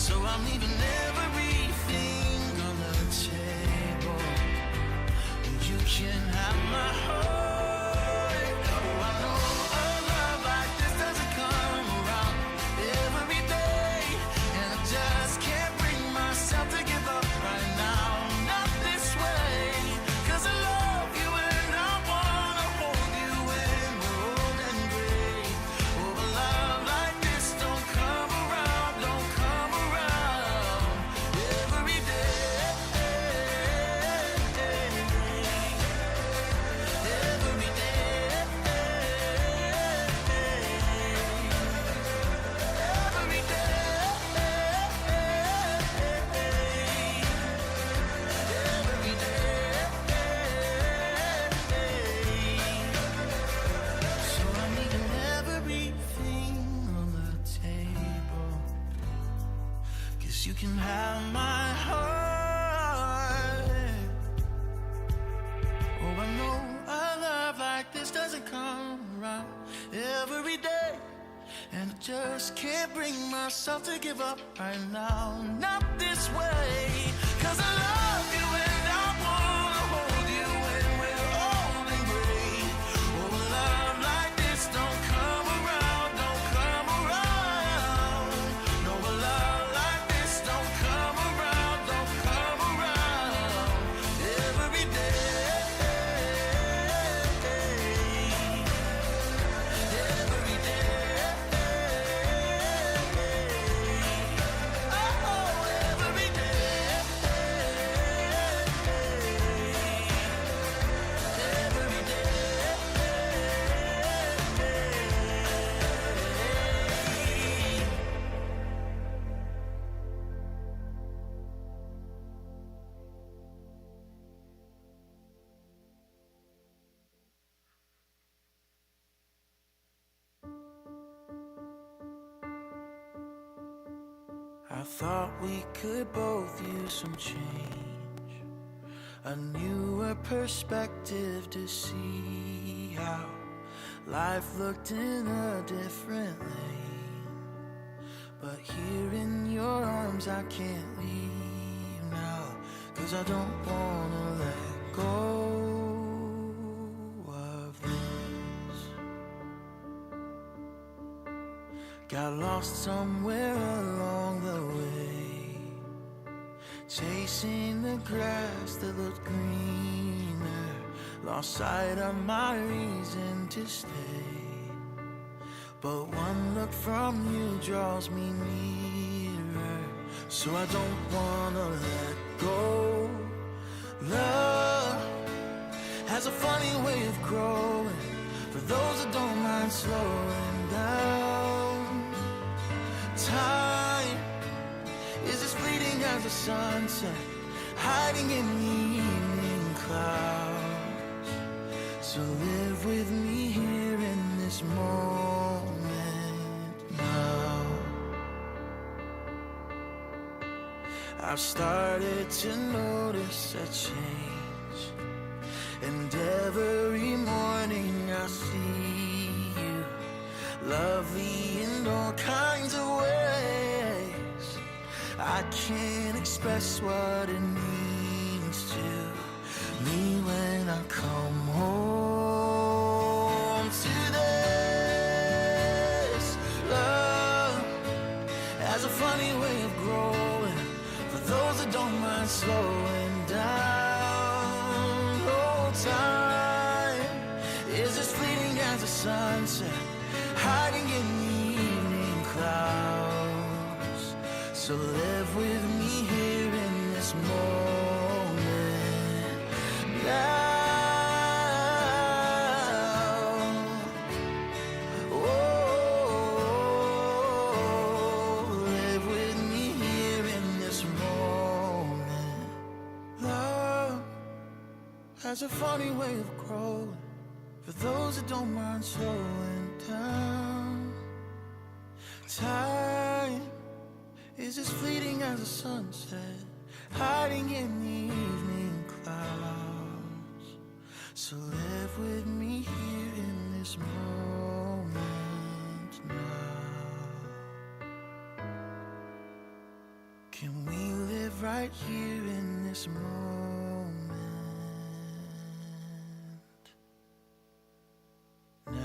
So I'm leaving everything on the table. You can have my heart. Oh, I know a love like this doesn't come around every day, and I just can't bring myself to give up right now. Not this way, 'cause I love you and I wanna hold you when we're old and gray. Oh, a love like this don't come around every day. Every day. Every day. Every day. So I'm leaving everything on the table, 'cause you can have my heart. Oh, I know a love like this doesn't come around every day, and I just can't bring myself to give up right now. Not this way, 'cause I love you and I wanna hold you when we're old and gray. Oh, a love like this don't come around No, a love like this don't come around every day. Every day. Oh, every day. Every day. I thought we could both use some change, a newer perspective to see how life looked in a different lane. But here in your arms I can't leave now, 'cause I don't wanna let go of this. Got lost somewhere along the way, chasing the grass that looked greener. Lost sight of my reason to stay, but one look from you draws me nearer. So I don't wanna let go. Love has a funny way of growing, for those that don't mind slowing down. Time is as fleeting as the sunset, hiding in the evening clouds. So live with me here in this moment now. I've started to notice a change, and every morning I see you, lovely in all kinds of ways. I can't express what it means to me when I come home to this. Love has a funny way of growing, for those that don't mind slowing down. Oh, time is as fleeting as the sunset, hiding in the evening clouds. So live with me here in this moment now. Oh, live with me here in this moment. Love has a funny way of growing, for those that don't mind slowing down. Time is as fleeting as the sunset, hiding in the evening clouds. So live with me here in this moment now. Can we live right here in this moment now?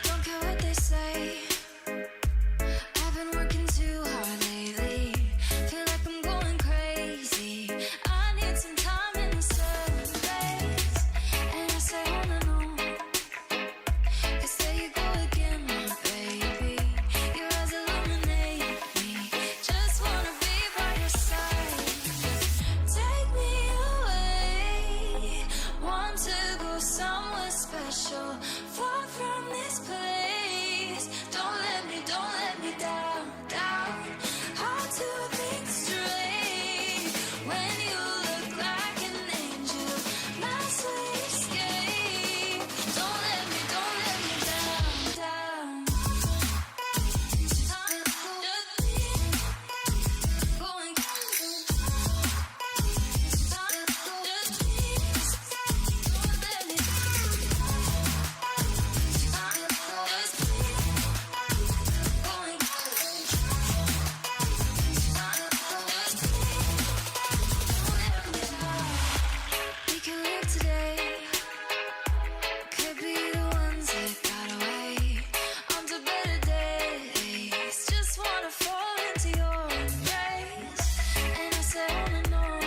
Don't care what they say. I've been working too hard lately. Feel like I'm going crazy. I need some time in the sun place. And I say on and on. 'Cause there you go again, my baby. Your eyes illuminate me. Just wanna be by your side. Take me away. Want to go somewhere special. Far from this place. Don't let me down, down. Hard to think straight. When you look like an angel, my sweet escape. Don't let me down, down. Going we can live today. Could be the ones that got away. On to better days. Just wanna fall into your embrace. And I say on and on.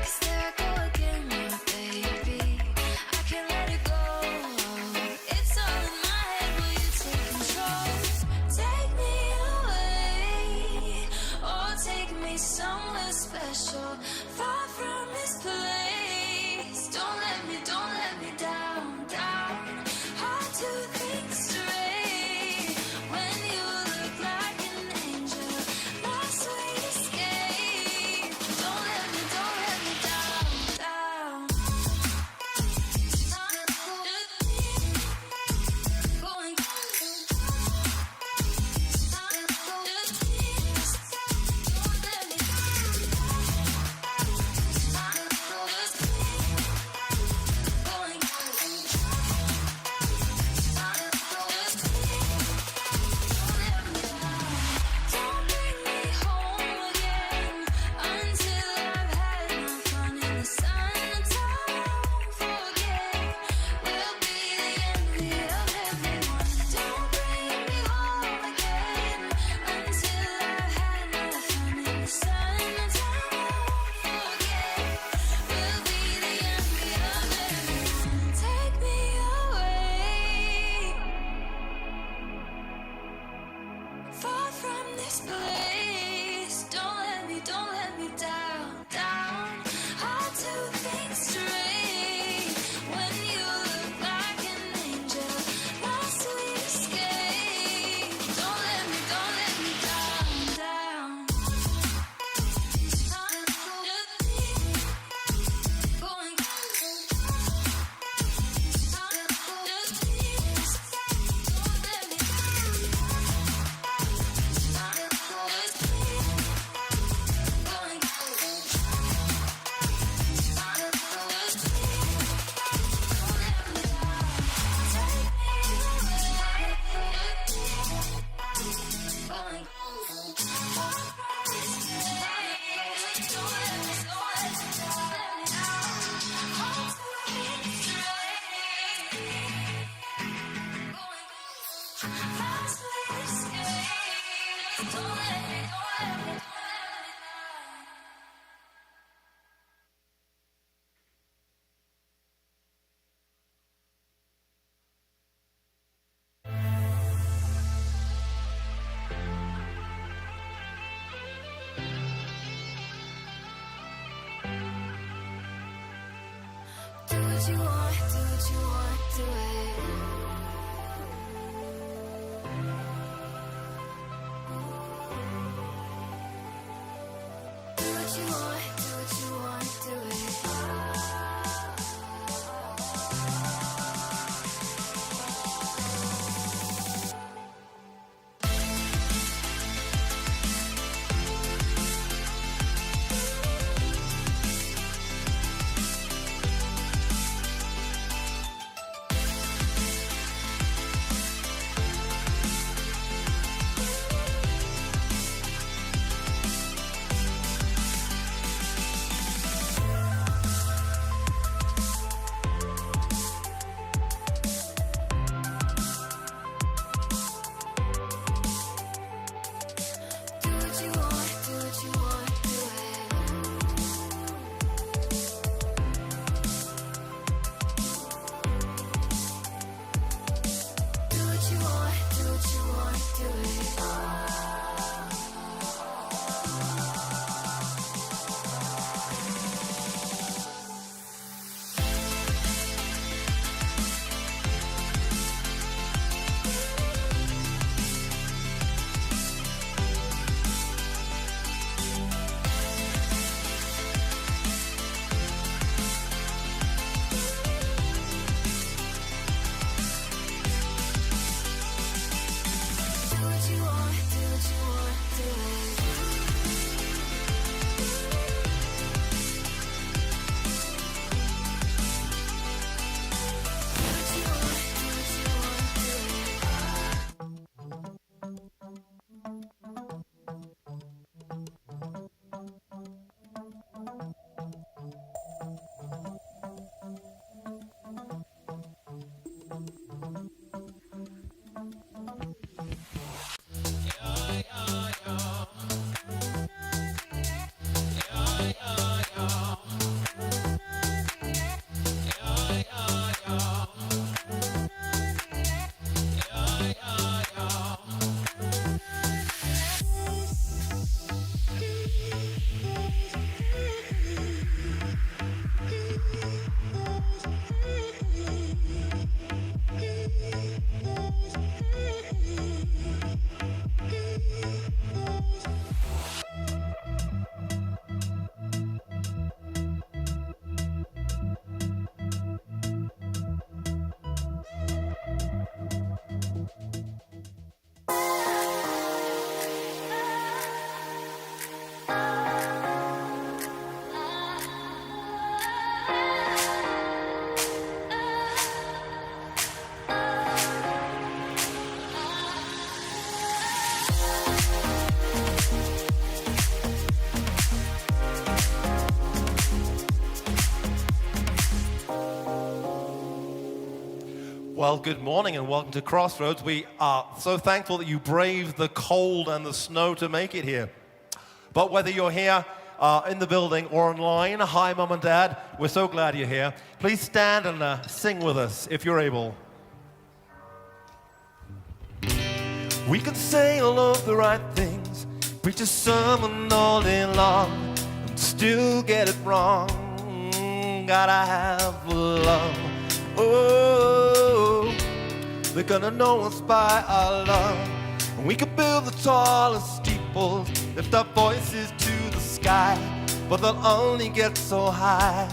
'Cause there I go again, my baby. I can't let it go. It's all in my head. Will you take control? Take me away. Or take me somewhere special. Far from this place. Don't let me down, down. Hard to think straight. When you look like an angel, my sweet escape. Don't let me down, down. Going Don't bring me home again until I've had my fun in the sun. Don't forget, we'll be the envy of everyone. Don't bring me home again until I've had my fun in the sun. Don't forget, we'll be the envy of everyone. Take me away. Far from this place. Don't let me down, down. Hard to think straight. When you look like an angel, my sweet escape. Don't let me down, down. Going Do what you want, do it. Well, good morning and welcome to Crossroads. We are so thankful that you braved the cold and the snow to make it here. But whether you're here in the building or online, hi, Mum and Dad. We're so glad you're here. Please stand and sing with us if you're able. We can say all of the right things, preach a sermon all day long, and still get it wrong. Gotta have love. Oh, they're gonna know us by our love. And we can build the tallest steeples, lift our voices to the sky, but they'll only get so high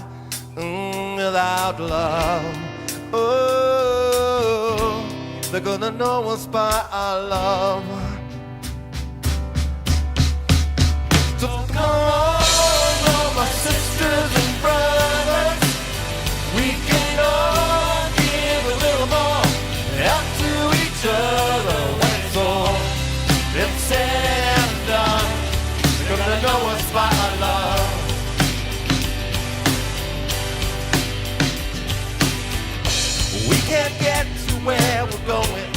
without love. Oh, they're gonna know us by our love. So come on, all my sisters and brothers, we can all give a little more out to each other when it's all been said and done. They're gonna know us by our love. We can't get to where we're going,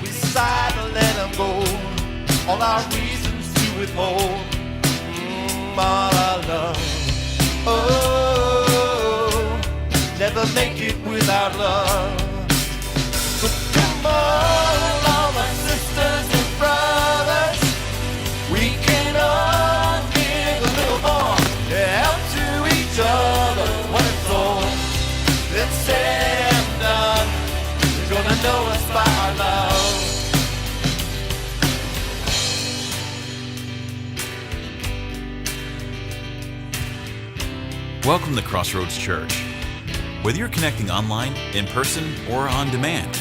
we decide to let them go. All our reasons to withhold all our love. Oh, never make it without love. So come on, all my sisters and brothers, we can all give a little more help to each other when it's all been said and done. You're gonna know us by our love. Welcome to Crossroads Church. Whether you're connecting online, in person, or on demand,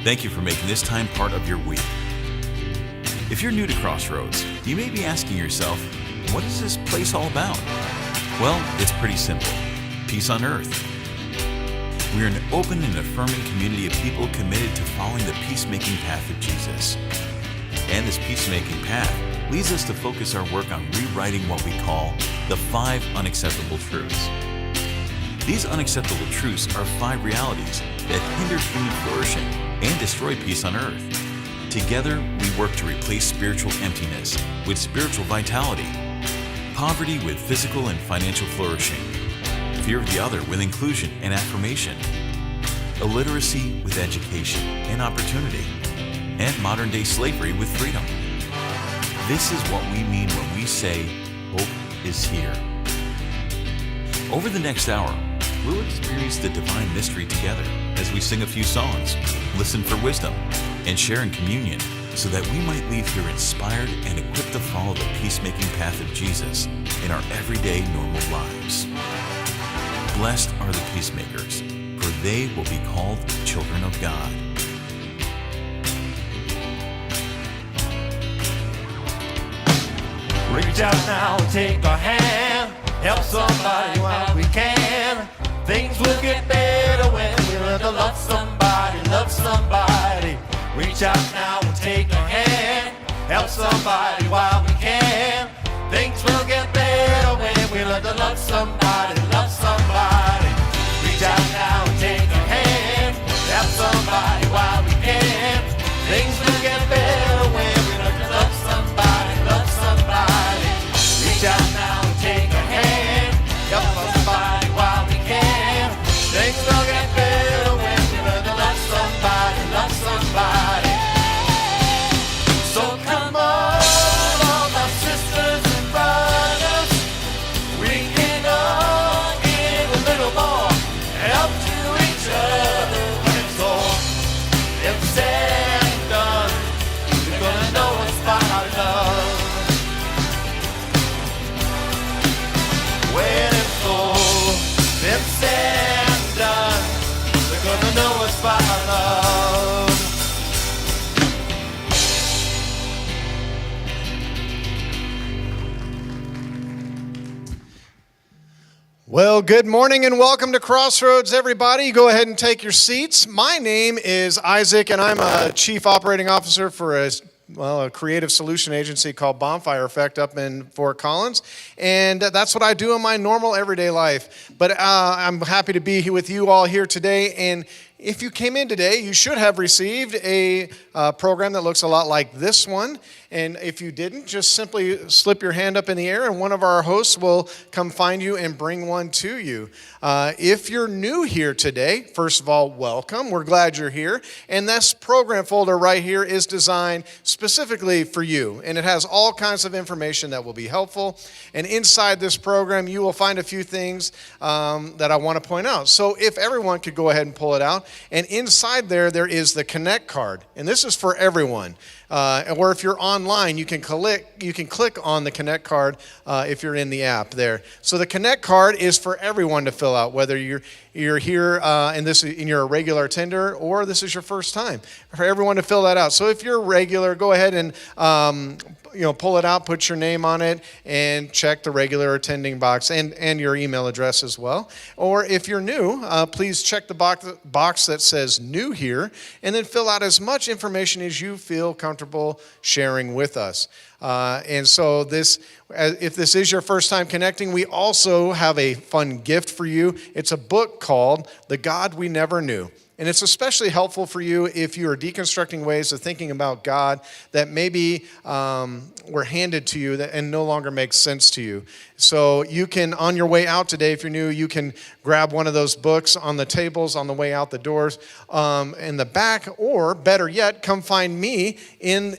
thank you for making this time part of your week. If you're new to Crossroads, you may be asking yourself, what is this place all about? Well, it's pretty simple. Peace on earth. We're an open and affirming community of people committed to following the peacemaking path of Jesus. And this peacemaking path leads us to focus our work on rewriting what we call the 5 unacceptable truths. These unacceptable truths are 5 realities that hinder human flourishing and destroy peace on earth. Together, we work to replace spiritual emptiness with spiritual vitality, poverty with physical and financial flourishing, fear of the other with inclusion and affirmation, illiteracy with education and opportunity, and modern-day slavery with freedom. This is what we mean when we say, hope is here. Over the next hour, we'll experience the divine mystery together as we sing a few songs, listen for wisdom, and share in communion so that we might leave here inspired and equipped to follow the peacemaking path of Jesus in our everyday normal lives. Blessed are the peacemakers, for they will be called children of God. Reach out now and take our hand. Help somebody while we can. Things will get better when we learn to love somebody, love somebody. Reach out now and take our hand. Help somebody while we can. Things will get better when we learn to love somebody, love somebody. Reach out now and take our hand. Help somebody while we can. Things will get better when we learn to love somebody, love somebody. Reach out now and take a hand. Help somebody while we can. Things will get better when we learn to love somebody, love somebody. So come on, all my sisters and brothers, we can all give a little more help to each other when it's all it's said and done. You're gonna know us by our love. When it's all been said and done, they're gonna know us by our love. Well, good morning and welcome to Crossroads, everybody. Go ahead and take your seats. My name is Isaac, and I'm a Chief Operating Officer for a creative solution agency called Bonfire Effect up in Fort Collins. And that's what I do in my normal everyday life. But I'm happy to be here with you all here today. And If you came in today, you should have received a program that looks a lot like this one. And if you didn't, just simply slip your hand up in the air and one of our hosts will come find you and bring one to you. If you're new here today, first of all, welcome. We're glad you're here. And this program folder right here is designed specifically for you. And it has all kinds of information that will be helpful. And inside this program, you will find a few things that I want to point out. So if everyone could go ahead and pull it out. And inside there is the Connect card. And this is for everyone. Or if you're online, you can click on the Connect card if you're in the app there. So the Connect card is for everyone to fill out, whether you're here and you're a regular attender or this is your first time. For everyone to fill that out. So if you're regular, go ahead and pull it out, put your name on it, and check the regular attending box and your email address as well. Or if you're new, please check the box that says new here, and then fill out as much information as you feel comfortable sharing with us. And so if this is your first time connecting, we also have a fun gift for you. It's a book called The God We Never Knew. And it's especially helpful for you if you are deconstructing ways of thinking about God that maybe were handed to you and no longer make sense to you. So you can, on your way out today, if you're new, you can grab one of those books on the tables on the way out the doors in the back, or better yet, come find me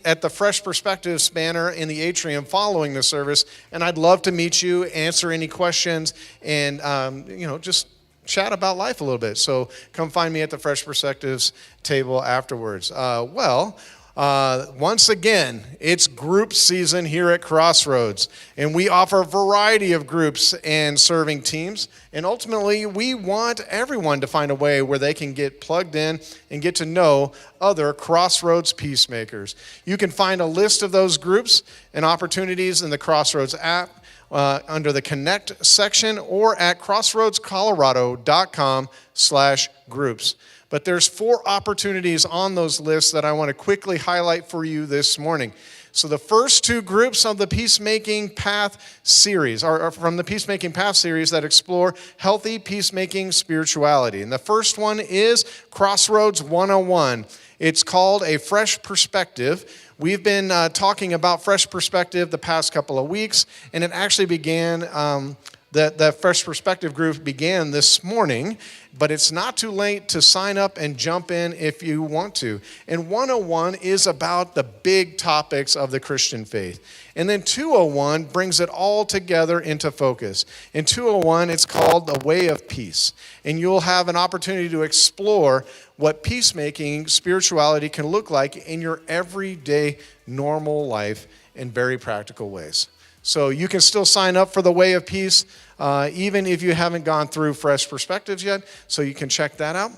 at the Fresh Perspectives banner in the atrium following the service, and I'd love to meet you, answer any questions, and just chat about life a little bit. So come find me at the Fresh Perspectives table afterwards. Once again, it's group season here at Crossroads, and we offer a variety of groups and serving teams. And ultimately, we want everyone to find a way where they can get plugged in and get to know other Crossroads peacemakers. You can find a list of those groups and opportunities in the Crossroads app under the Connect section or at crossroadscolorado.com/groups. But there's 4 opportunities on those lists that I want to quickly highlight for you this morning. So the first 2 groups of the Peacemaking Path series are from the Peacemaking Path series that explore healthy peacemaking spirituality. And the first one is Crossroads 101. It's called A Fresh Perspective. We've been talking about Fresh Perspective the past couple of weeks, and it actually began, the Fresh Perspective group began this morning, but it's not too late to sign up and jump in if you want to. And 101 is about the big topics of the Christian faith. And then 201 brings it all together into focus. In 201, it's called The Way of Peace. And you'll have an opportunity to explore what peacemaking spirituality can look like in your everyday normal life in very practical ways. So you can still sign up for the Way of Peace, even if you haven't gone through Fresh Perspectives yet. So you can check that out.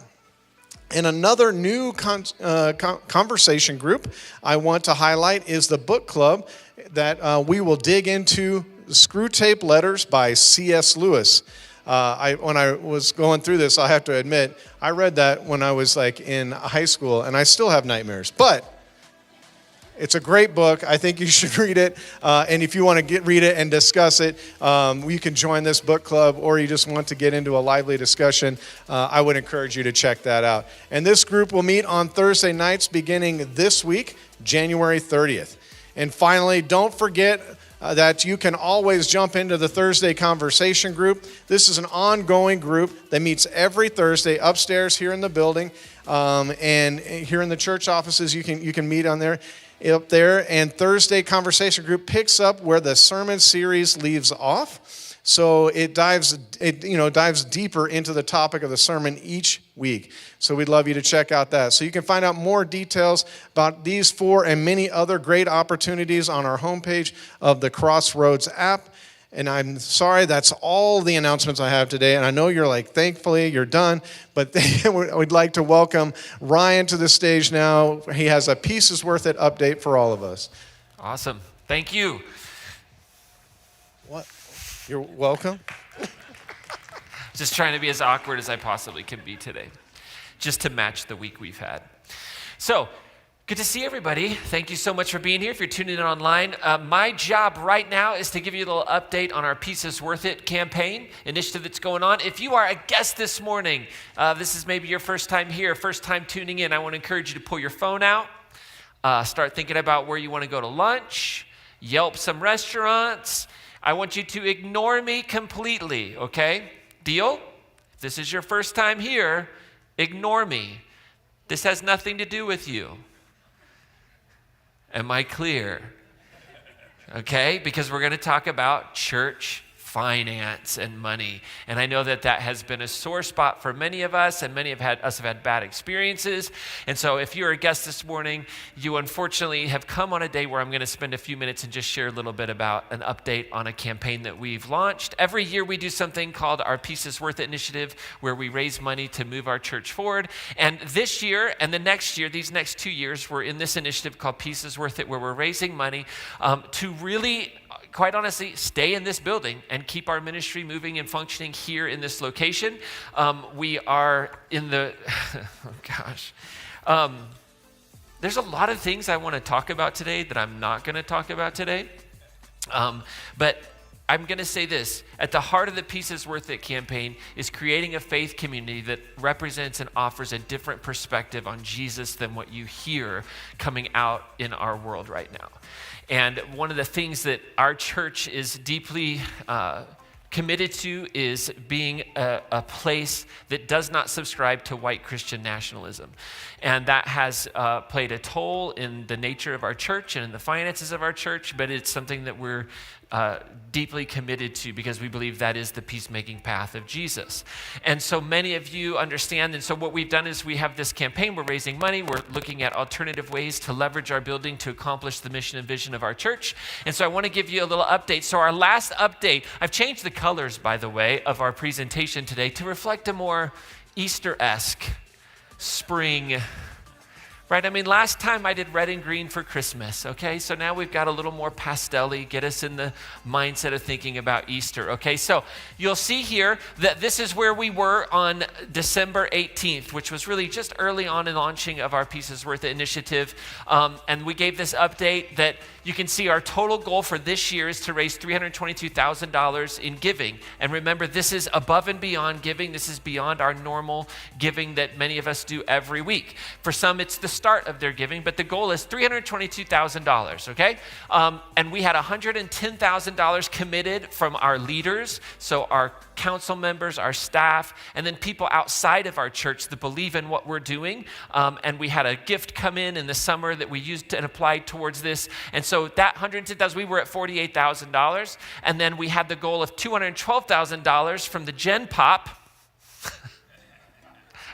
And another new conversation group I want to highlight is the book club that we will dig into Screw Tape Letters by C.S. Lewis. When I was going through this, I have to admit, I read that when I was in high school, and I still have nightmares. But it's a great book. I think you should read it. And if you want to read it and discuss it, you can join this book club, or you just want to get into a lively discussion, I would encourage you to check that out. And this group will meet on Thursday nights beginning this week, January 30th. And finally, don't forget that you can always jump into the Thursday conversation group. This is an ongoing group that meets every Thursday upstairs here in the building, and here in the church offices you can meet on there. Up there, and Thursday Conversation Group picks up where the sermon series leaves off. So it dives deeper into the topic of the sermon each week. So we'd love you to check out that. So you can find out more details about these 4 and many other great opportunities on our homepage of the Crossroads app. And I'm sorry, that's all the announcements I have today. And I know you're thankfully, you're done. But we'd like to welcome Ryan to the stage now. He has a piece's worth of update for all of us. Awesome. Thank you. What? You're welcome. Just trying to be as awkward as I possibly can be today, just to match the week we've had. So, Good to see everybody. Thank you so much for being here. If you're tuning in online, my job right now is to give you a little update on our Pieces Worth It campaign initiative that's going on. If you are a guest this morning, this is maybe your first time here, first time tuning in, I want to encourage you to pull your phone out, start thinking about where you want to go to lunch, Yelp some restaurants. I want you to ignore me completely, okay? Deal? If this is your first time here, ignore me. This has nothing to do with you. Am I clear? Okay, because we're going to talk about church finance and money. And I know that that has been a sore spot for many of us, and many of us have had bad experiences. And so if you're a guest this morning, you unfortunately have come on a day where I'm going to spend a few minutes and just share a little bit about an update on a campaign that we've launched. Every year we do something called our Pieces Worth It initiative, where we raise money to move our church forward. And this year and the next year, these next 2 years, we're in this initiative called Pieces Worth It, where we're raising money to really, quite honestly, stay in this building and keep our ministry moving and functioning here in this location. We are in the, oh gosh. There's a lot of things I want to talk about today that I'm not going to talk about today. But I'm going to say this. At the heart of the Pieces Worth It campaign is creating a faith community that represents and offers a different perspective on Jesus than what you hear coming out in our world right now. And one of the things that our church is deeply committed to is being a place that does not subscribe to white Christian nationalism. And that has played a toll in the nature of our church and in the finances of our church, but it's something that we're deeply committed to because we believe that is the peacemaking path of Jesus. And so many of you understand, and so what we've done is we have this campaign, we're raising money, we're looking at alternative ways to leverage our building to accomplish the mission and vision of our church. And so I want to give you a little update. So our last update, I've changed the colors, by the way, of our presentation today to reflect a more Easter-esque spring. Right, I mean, last time I did red and green for Christmas, okay? So now we've got a little more pastel-y, get us in the mindset of thinking about Easter, okay? So you'll see here that this is where we were on December 18th, which was really just early on in launching of our Pieces Worth It initiative. And we gave this update that you can see our total goal for this year is to raise $322,000 in giving. And remember, this is above and beyond giving. This is beyond our normal giving that many of us do every week. For some, it's the start of their giving, but the goal is $322,000, okay? And we had $110,000 committed from our leaders, so our council members, our staff, and then people outside of our church that believe in what we're doing. And we had a gift come in the summer that we used and applied towards this. And so that $110,000, we were at $48,000. And then we had the goal of $212,000 from the Gen Pop.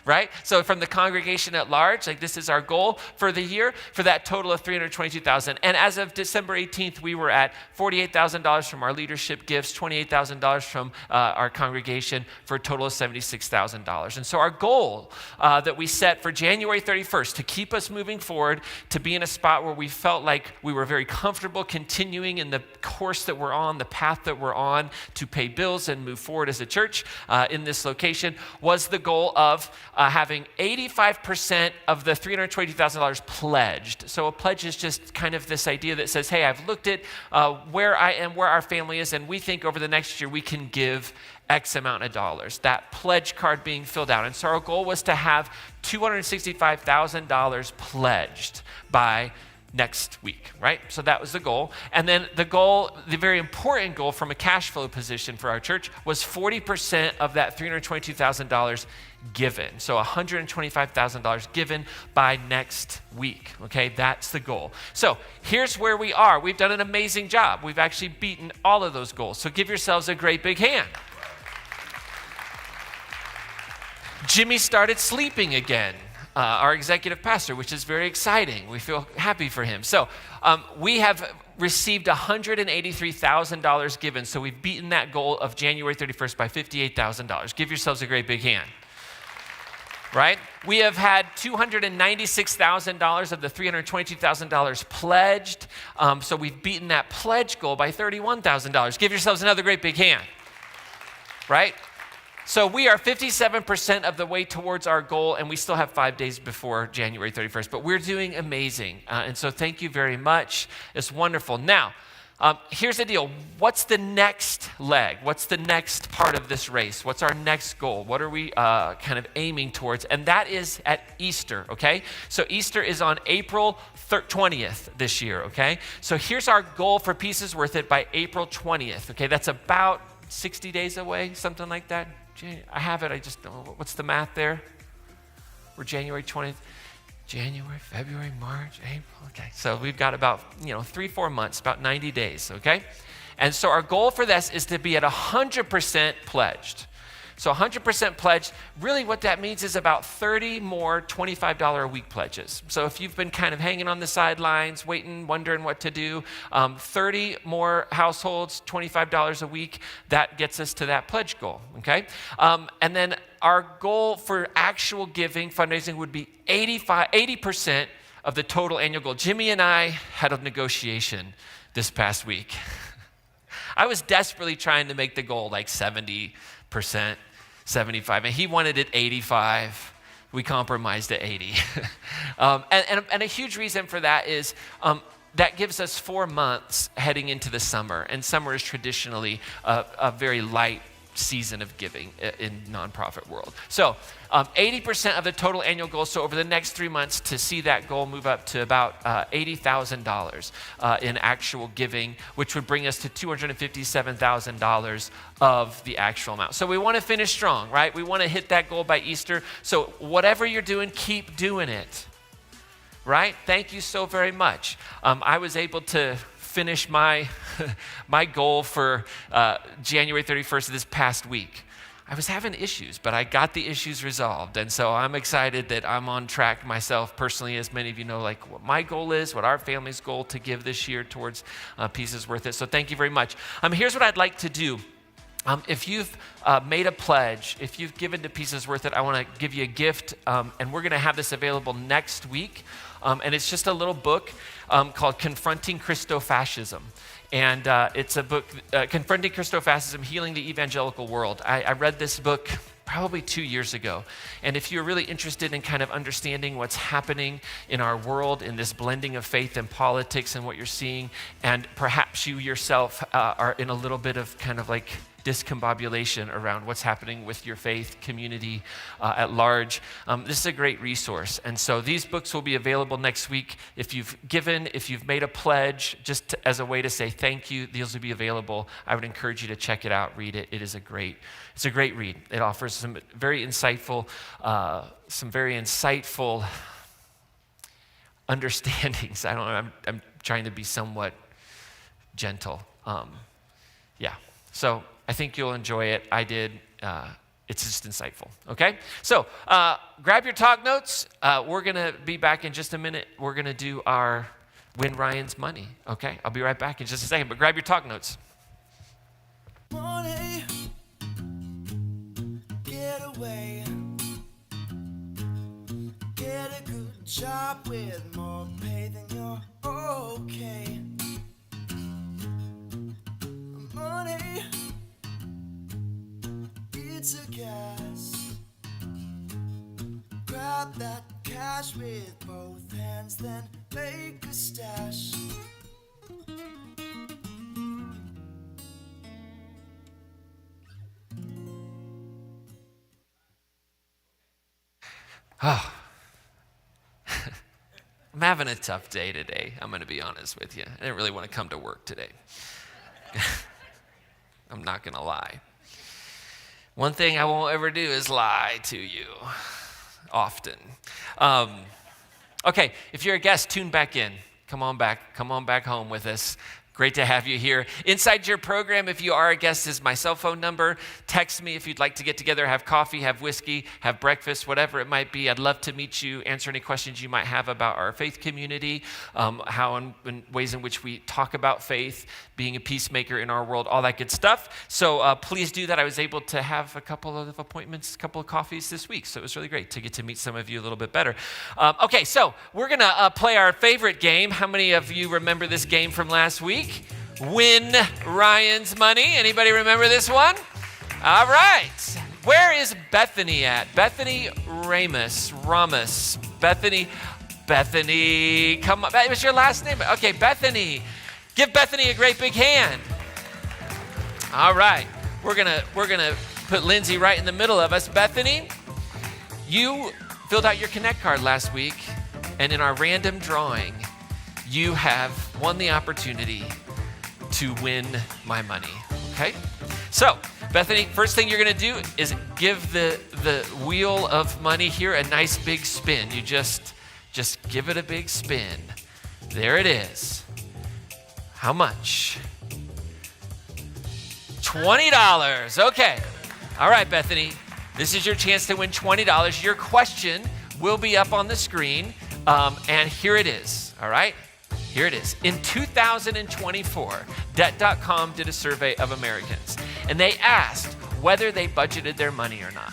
Right? So from the congregation at large, like this is our goal for the year, for that total of $322,000. And as of December 18th, we were at $48,000 from our leadership gifts, $28,000 from our congregation, for a total of $76,000. And so our goal that we set for January 31st to keep us moving forward, to be in a spot where we felt like we were very comfortable continuing in the course that we're on, the path that we're on to pay bills and move forward as a church in this location, was the goal of having 85% of the $322,000 pledged. So a pledge is just kind of this idea that says, hey, I've looked at where I am, where our family is, and we think over the next year we can give X amount of dollars. That pledge card being filled out. And so our goal was to have $265,000 pledged by next week, right? So that was the goal. And then the goal, the very important goal from a cash flow position for our church, was 40% of that $322,000 given. So $125,000 given by next week, okay? That's the goal. So here's where we are. We've done an amazing job. We've actually beaten all of those goals. So give yourselves a great big hand. Jimmy started sleeping again. Our executive pastor, which is very exciting. We feel happy for him. So we have received $183,000 given. So we've beaten that goal of January 31st by $58,000. Give yourselves a great big hand. Right? We have had $296,000 of the $322,000 pledged. So we've beaten that pledge goal by $31,000. Give yourselves another great big hand. Right? So we are 57% of the way towards our goal, and we still have 5 days before January 31st, but we're doing amazing. And so thank you very much. It's wonderful. Now, here's the deal. What's the next leg? What's the next part of this race? What's our next goal? What are we kind of aiming towards? And that is at Easter, okay? So Easter is on April 20th this year, okay? So here's our goal for Pieces Worth It by April 20th, okay? That's about 60 days away, something like that. I have it, I just don't know. What's the math there? We're January 20th. January, February, March, April. Okay, so we've got about 3-4 months, about 90 days, okay? And so our goal for this is to be at 100% pledged. So 100% pledged, really what that means is about 30 more $25 a week pledges. So if you've been kind of hanging on the sidelines, waiting, wondering what to do, 30 more households, $25 a week, that gets us to that pledge goal, okay? And then our goal for actual giving, fundraising, would be 80% of the total annual goal. Jimmy and I had a negotiation this past week. I was desperately trying to make the goal like 70%, 75, and he wanted it 85. We compromised at 80. And a huge reason for that is that gives us 4 months heading into the summer, and summer is traditionally a very light season of giving in nonprofit world. So 80% of the total annual goal. So over the next 3 months to see that goal move up to about $80,000 in actual giving, which would bring us to $257,000 of the actual amount. So we want to finish strong, right? We want to hit that goal by Easter. So whatever you're doing, keep doing it, right? Thank you so very much. I was able to finish my goal for January 31st of this past week. I was having issues, but I got the issues resolved. And so I'm excited that I'm on track myself personally, as many of you know, like what my goal is, what our family's goal to give this year towards Pieces Worth It. So thank you very much. Here's what I'd like to do. If you've made a pledge, if you've given to Pieces Worth It, I want to give you a gift, and we're going to have this available next week. And it's just a little book called Confronting Christofascism. And it's a book, Confronting Christofascism, Healing the Evangelical World. I read this book probably 2 years ago. And if you're really interested in kind of understanding what's happening in our world, in this blending of faith and politics and what you're seeing, and perhaps you yourself are in a little bit of kind of like discombobulation around what's happening with your faith community at large, this is a great resource. And so these books will be available next week. If you've given, if you've made a pledge, just as a way to say thank you, these will be available. I would encourage you to check it out, read it. It's a great read. It offers some very insightful understandings. I'm trying to be somewhat gentle. So I think you'll enjoy it. I did. It's just insightful, okay? So grab your talk notes. We're going to be back in just a minute. We're going to do our Win Ryan's Money, okay? I'll be right back in just a second, but grab your talk notes. Money, get away. Get a good job with more pay than you're okay. Money, it's a gas. Grab that cash with both hands, then make a stash. Oh. I'm having a tough day today. I'm going to be honest with you. I didn't really want to come to work today. I'm not going to lie. One thing I won't ever do is lie to you often. Okay, if you're a guest, tune back in. Come on back home with us. Great to have you here. Inside your program, if you are a guest, is my cell phone number. Text me if you'd like to get together, have coffee, have whiskey, have breakfast, whatever it might be. I'd love to meet you, answer any questions you might have about our faith community, how and ways in which we talk about faith, being a peacemaker in our world, all that good stuff. So please do that. I was able to have a couple of appointments, a couple of coffees this week, so it was really great to get to meet some of you a little bit better. Okay, so we're going to play our favorite game. How many of you remember this game from last week? Win Ryan's Money. Anybody remember this one? All right. Where is Bethany at? Bethany Ramos. Bethany, come on. What's your last name? Okay, Bethany. Give Bethany a great big hand. All right, we're gonna put Lindsay right in the middle of us. Bethany, you filled out your Connect card last week, and in our random drawing, you have won the opportunity to win my money, okay? So, Bethany, first thing you're gonna do is give the wheel of money here a nice big spin. You just give it a big spin. There it is. How much? $20, okay. All right, Bethany, this is your chance to win $20. Your question will be up on the screen, and here it is, all right? Here it is. In 2024, Debt.com did a survey of Americans, and they asked whether they budgeted their money or not.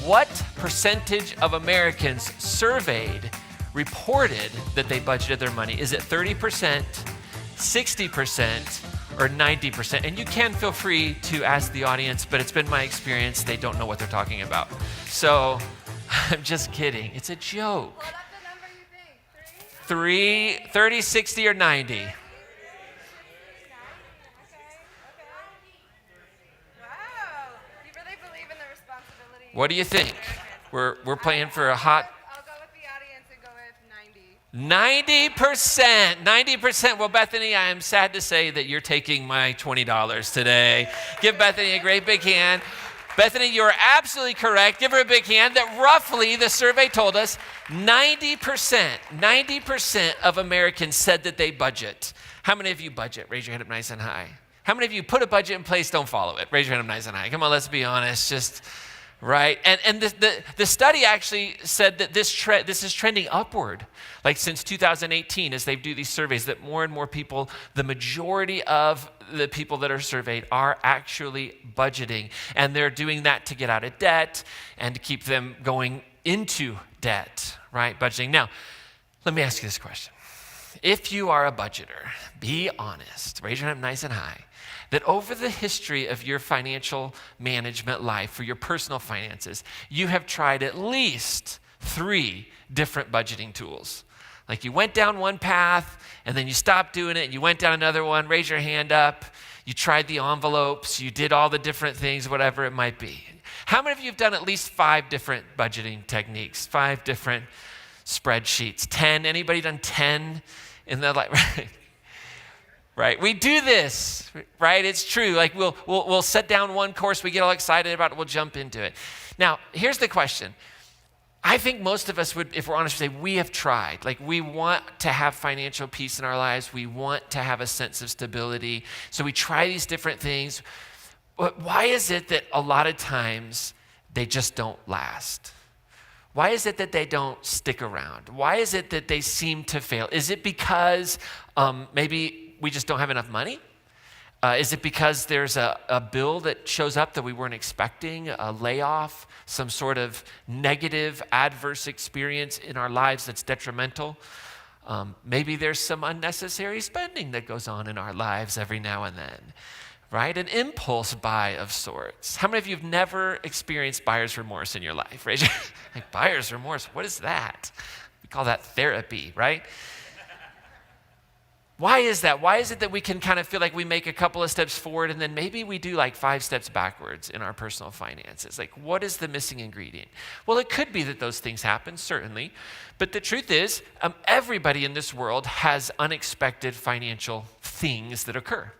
What percentage of Americans surveyed reported that they budgeted their money? Is it 30%, 60%, or 90%? And you can feel free to ask the audience, but it's been my experience, they don't know what they're talking about. So, I'm just kidding. It's a joke. What up the number you think? 30, 60, or 90? Okay. Wow. You really believe in the responsibility. What do you think? We're playing for a hot I'll go with the audience and go with 90. 90%. 90%. Well, Bethany, I am sad to say that you're taking my $20 today. Give Bethany a great big hand. Bethany, you are absolutely correct. Give her a big hand. That roughly, the survey told us, 90% of Americans said that they budget. How many of you budget? Raise your hand up nice and high. How many of you put a budget in place, don't follow it? Raise your hand up nice and high. Come on, let's be honest. Just, right? And the study actually said that this is trending upward. Like since 2018, as they do these surveys, that more and more people, the majority of the people that are surveyed are actually budgeting. And they're doing that to get out of debt and to keep them going into debt, right? Budgeting. Now, let me ask you this question. If you are a budgeter, be honest, raise your hand nice and high, that over the history of your financial management life, for your personal finances, you have tried at least 3 different budgeting tools. Like you went down one path and then you stopped doing it and you went down another one, raise your hand up, you tried the envelopes, you did all the different things, whatever it might be. How many of you have done at least 5 different budgeting techniques, 5 different spreadsheets? 10, anybody done 10 in the, like, right? We do this, right? It's true. Like we'll set down one course, we get all excited about it, we'll jump into it. Now, here's the question. I think most of us would, if we're honest, say we have tried. Like we want to have financial peace in our lives. We want to have a sense of stability. So we try these different things. But why is it that a lot of times they just don't last? Why is it that they don't stick around? Why is it that they seem to fail? Is it because maybe we just don't have enough money? Is it because there's a bill that shows up that we weren't expecting, a layoff, some sort of negative, adverse experience in our lives that's detrimental? Maybe there's some unnecessary spending that goes on in our lives every now and then, right? An impulse buy of sorts. How many of you have never experienced buyer's remorse in your life? Raise your like, buyer's remorse, what is that? We call that therapy, right? Why is that? Why is it that we can kind of feel like we make a couple of steps forward and then maybe we do like 5 steps backwards in our personal finances? Like, what is the missing ingredient? Well, it could be that those things happen, certainly. But the truth is, everybody in this world has unexpected financial things that occur.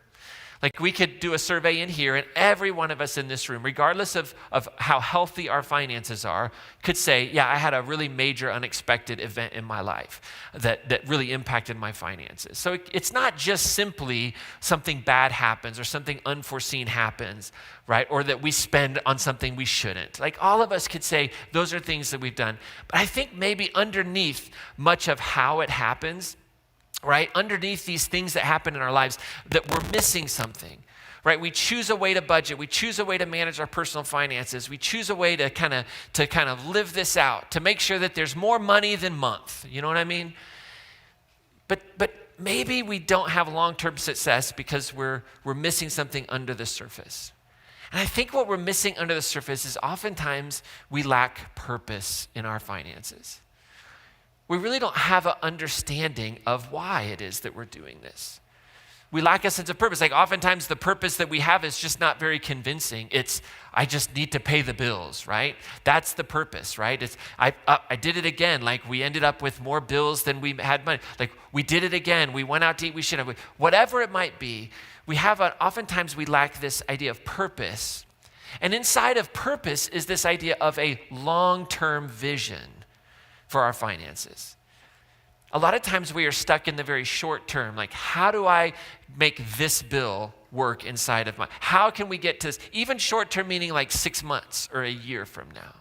Like we could do a survey in here and every one of us in this room, regardless of how healthy our finances are, could say, yeah, I had a really major unexpected event in my life that really impacted my finances. So it's not just simply something bad happens or something unforeseen happens, right? Or that we spend on something we shouldn't. Like all of us could say those are things that we've done. But I think maybe underneath much of how it happens, right? Underneath these things that happen in our lives, that we're missing something, right? We choose a way to budget. We choose a way to manage our personal finances. We choose a way to kind of live this out, to make sure that there's more money than month. You know what I mean? But maybe we don't have long-term success because we're missing something under the surface. And I think what we're missing under the surface is oftentimes we lack purpose in our finances. We really don't have an understanding of why it is that we're doing this. We lack a sense of purpose. Like oftentimes the purpose that we have is just not very convincing. It's, I just need to pay the bills, right? That's the purpose, right? It's, I did it again. Like we ended up with more bills than we had money. Like we did it again. We went out to eat, we shouldn't have. Whatever it might be, oftentimes we lack this idea of purpose. And inside of purpose is this idea of a long-term vision for our finances. A lot of times we are stuck in the very short term, like how do I make this bill work inside of how can we get to this? Even short term meaning like 6 months or a year from now.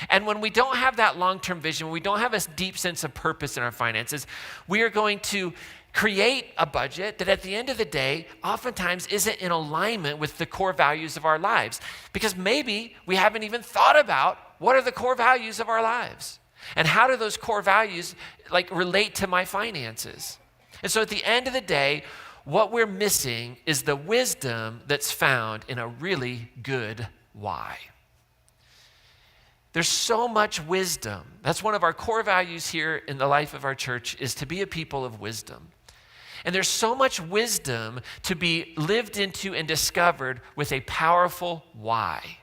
And when we don't have that long-term vision, when we don't have a deep sense of purpose in our finances, we are going to create a budget that at the end of the day, oftentimes isn't in alignment with the core values of our lives. Because maybe we haven't even thought about what are the core values of our lives. And how do those core values like relate to my finances? And so at the end of the day, what we're missing is the wisdom that's found in a really good why. There's so much wisdom. That's one of our core values here in the life of our church, is to be a people of wisdom. And there's so much wisdom to be lived into and discovered with a powerful why.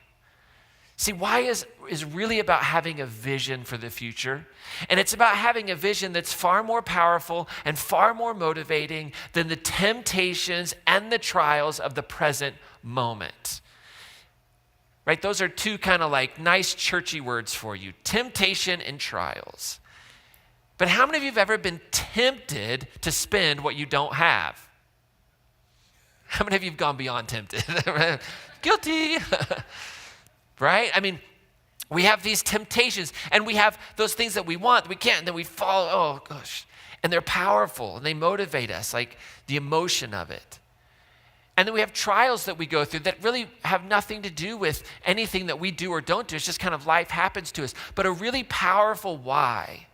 See, why is really about having a vision for the future. And it's about having a vision that's far more powerful and far more motivating than the temptations and the trials of the present moment. Right? Those are two kind of like nice churchy words for you, temptation and trials. But how many of you have ever been tempted to spend what you don't have? How many of you have gone beyond tempted? Guilty. Right? I mean, we have these temptations and we have those things that we want, we can't, and then we fall, oh gosh. And they're powerful and they motivate us, like the emotion of it. And then we have trials that we go through that really have nothing to do with anything that we do or don't do. It's just kind of life happens to us. But a really powerful why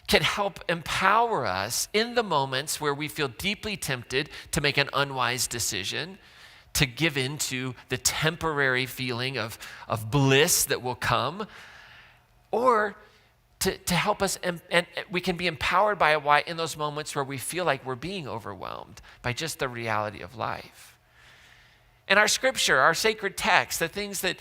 can help empower us in the moments where we feel deeply tempted to make an unwise decision, to give into the temporary feeling of bliss that will come, or to help us, and we can be empowered by a why in those moments where we feel like we're being overwhelmed by just the reality of life. And our scripture, our sacred text, the things that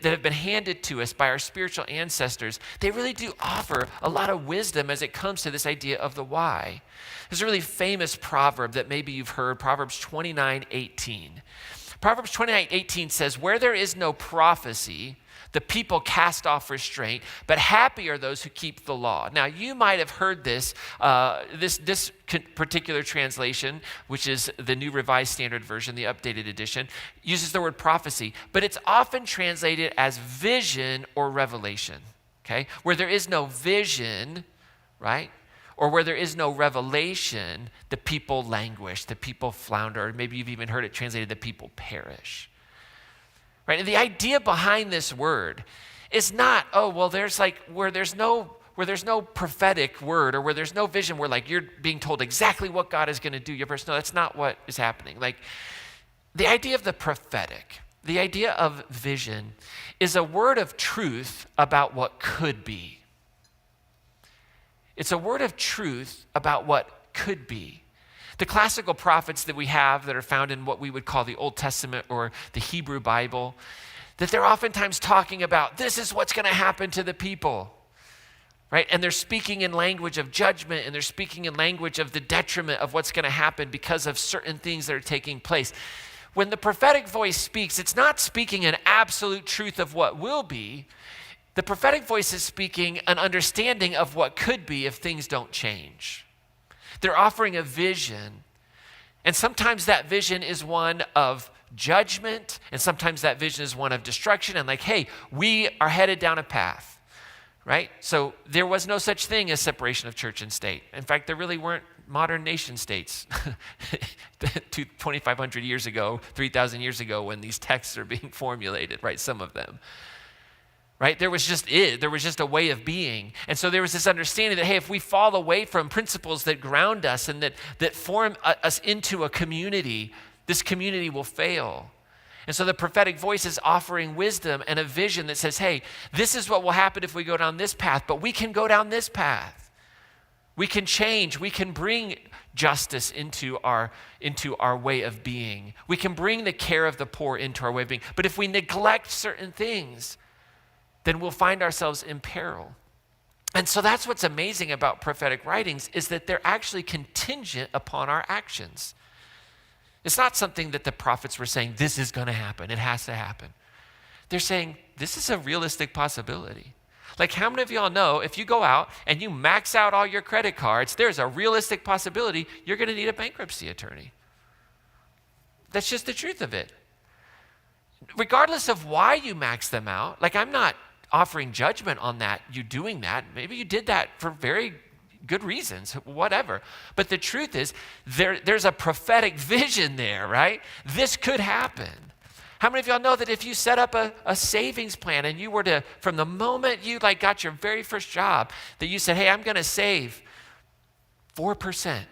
have been handed to us by our spiritual ancestors, they really do offer a lot of wisdom as it comes to this idea of the why. There's a really famous proverb that maybe you've heard, Proverbs 29:18. Proverbs 29:18 says, "Where there is no prophecy, the people cast off restraint, but happy are those who keep the law." Now, you might have heard this particular translation, which is the New Revised Standard Version, the updated edition, uses the word prophecy, but it's often translated as vision or revelation, okay? Where there is no vision, right? Or where there is no revelation, the people languish, the people flounder, or maybe you've even heard it translated, the people perish. Right? And the idea behind this word is not, oh, well, there's like, where there's no prophetic word, or where there's no vision, where like you're being told exactly what God is going to do. No, that's not what is happening. Like the idea of the prophetic, the idea of vision is a word of truth about what could be. It's a word of truth about what could be. The classical prophets that we have that are found in what we would call the Old Testament or the Hebrew Bible, that they're oftentimes talking about, this is what's going to happen to the people, right? And they're speaking in language of judgment, and they're speaking in language of the detriment of what's going to happen because of certain things that are taking place. When the prophetic voice speaks, it's not speaking an absolute truth of what will be. The prophetic voice is speaking an understanding of what could be if things don't change. They're offering a vision, and sometimes that vision is one of judgment, and sometimes that vision is one of destruction, and like, hey, we are headed down a path, right? So there was no such thing as separation of church and state. In fact, there really weren't modern nation states 2,500 years ago, 3,000 years ago when these texts are being formulated, right? Some of them. Right? There was just a way of being. And so there was this understanding that, hey, if we fall away from principles that ground us and that form us into a community, this community will fail. And so the prophetic voice is offering wisdom and a vision that says, hey, this is what will happen if we go down this path, but we can go down this path. We can change. We can bring justice into our way of being. We can bring the care of the poor into our way of being. But if we neglect certain things, then we'll find ourselves in peril. And so that's what's amazing about prophetic writings, is that they're actually contingent upon our actions. It's not something that the prophets were saying, this is going to happen, it has to happen. They're saying, this is a realistic possibility. Like, how many of y'all know if you go out and you max out all your credit cards, there's a realistic possibility you're going to need a bankruptcy attorney? That's just the truth of it. Regardless of why you max them out, like, I'm not offering judgment on that, you doing that. Maybe you did that for very good reasons, whatever. But the truth is, there's a prophetic vision there, right? This could happen. How many of y'all know that if you set up a savings plan and you were to, from the moment you got your very first job, that you said, hey, I'm going to save 4%,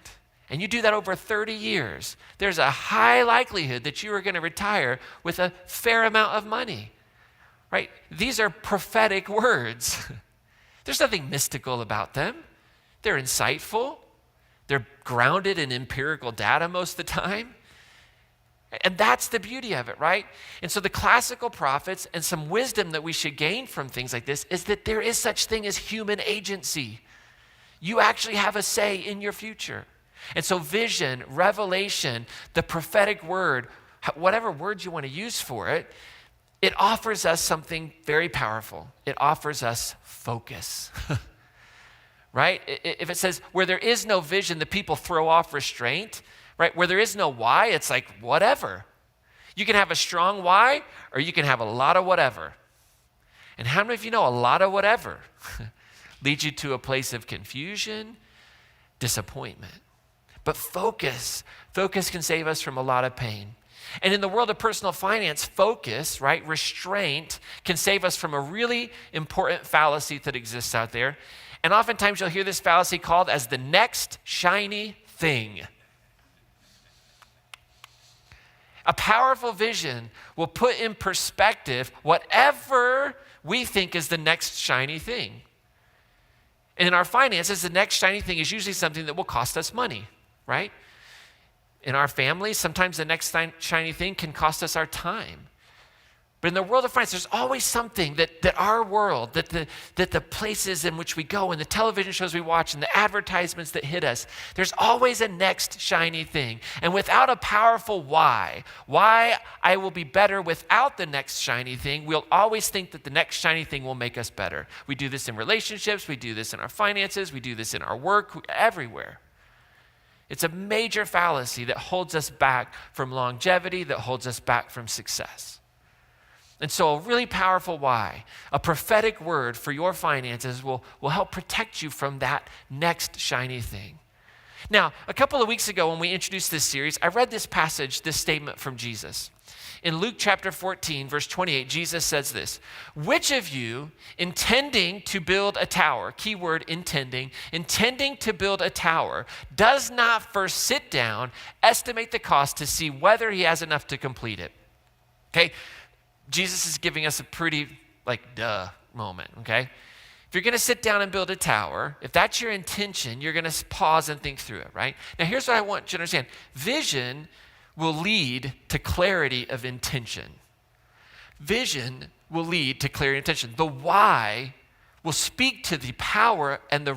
and you do that over 30 years, there's a high likelihood that you are going to retire with a fair amount of money, right? These are prophetic words. There's nothing mystical about them. They're insightful. They're grounded in empirical data most of the time. And that's the beauty of it, right? And so the classical prophets, and some wisdom that we should gain from things like this, is that there is such thing as human agency. You actually have a say in your future. And so vision, revelation, the prophetic word, whatever word you want to use for it, it offers us something very powerful. It offers us focus. Right? If it says, where there is no vision, the people throw off restraint, right? Where there is no why, it's like, whatever. You can have a strong why, or you can have a lot of whatever. And how many of you know a lot of whatever leads you to a place of confusion, disappointment? But focus can save us from a lot of pain. And in the world of personal finance, focus, right, restraint, can save us from a really important fallacy that exists out there. And oftentimes you'll hear this fallacy called as the next shiny thing. A powerful vision will put in perspective whatever we think is the next shiny thing. And in our finances, the next shiny thing is usually something that will cost us money, right? In our families, sometimes the next shiny thing can cost us our time. But in the world of finance, there's always something that our world, that the places in which we go and the television shows we watch and the advertisements that hit us, there's always a next shiny thing. And without a powerful why I will be better without the next shiny thing, we'll always think that the next shiny thing will make us better. We do this in relationships, we do this in our finances, we do this in our work, everywhere. It's a major fallacy that holds us back from longevity, that holds us back from success. And so a really powerful why, a prophetic word for your finances will help protect you from that next shiny thing. Now, a couple of weeks ago when we introduced this series, I read this passage, this statement from Jesus. In Luke chapter 14, verse 28, Jesus says this, which of you intending to build a tower, keyword intending to build a tower, does not first sit down, estimate the cost to see whether he has enough to complete it? Okay? Jesus is giving us a pretty, duh moment, okay? If you're going to sit down and build a tower, if that's your intention, you're going to pause and think through it, right? Now, here's what I want you to understand. Vision will lead to clarity of intention. Vision will lead to clarity of intention. The why will speak to the power and the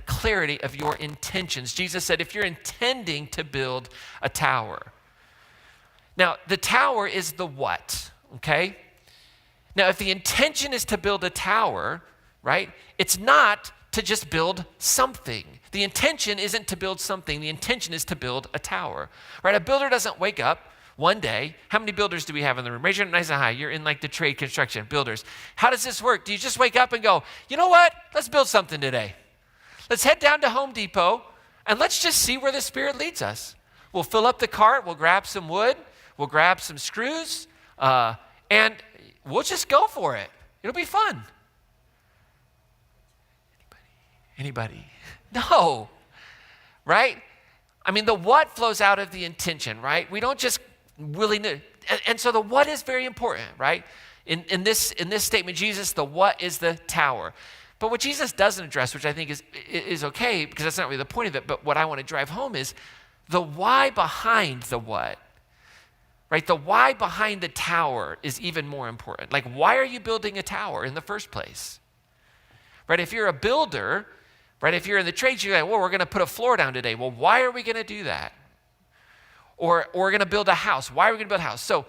clarity of your intentions. Jesus said, if you're intending to build a tower. Now, the tower is the what? Okay? Now, if the intention is to build a tower, right, it's not to just build something. The intention isn't to build something. The intention is to build a tower, right? A builder doesn't wake up one day. How many builders do we have in the room? Raise your hand nice and high. You're in the trade construction, builders. How does this work? Do you just wake up and go, you know what? Let's build something today. Let's head down to Home Depot and let's just see where the Spirit leads us. We'll fill up the cart. We'll grab some wood. We'll grab some screws. And we'll just go for it. It'll be fun. Anybody? No. Right? I mean, the what flows out of the intention, right? We don't just willy-nilly. And so the what is very important, right? In this statement, Jesus, the what is the tower. But what Jesus doesn't address, which I think is okay, because that's not really the point of it, but what I want to drive home is the why behind the what, right? The why behind the tower is even more important. Like, why are you building a tower in the first place? Right? If you're a builder, right, if you're in the trades, you're like, well, we're going to put a floor down today. Well, why are we going to do that? Or we're going to build a house. Why are we going to build a house? So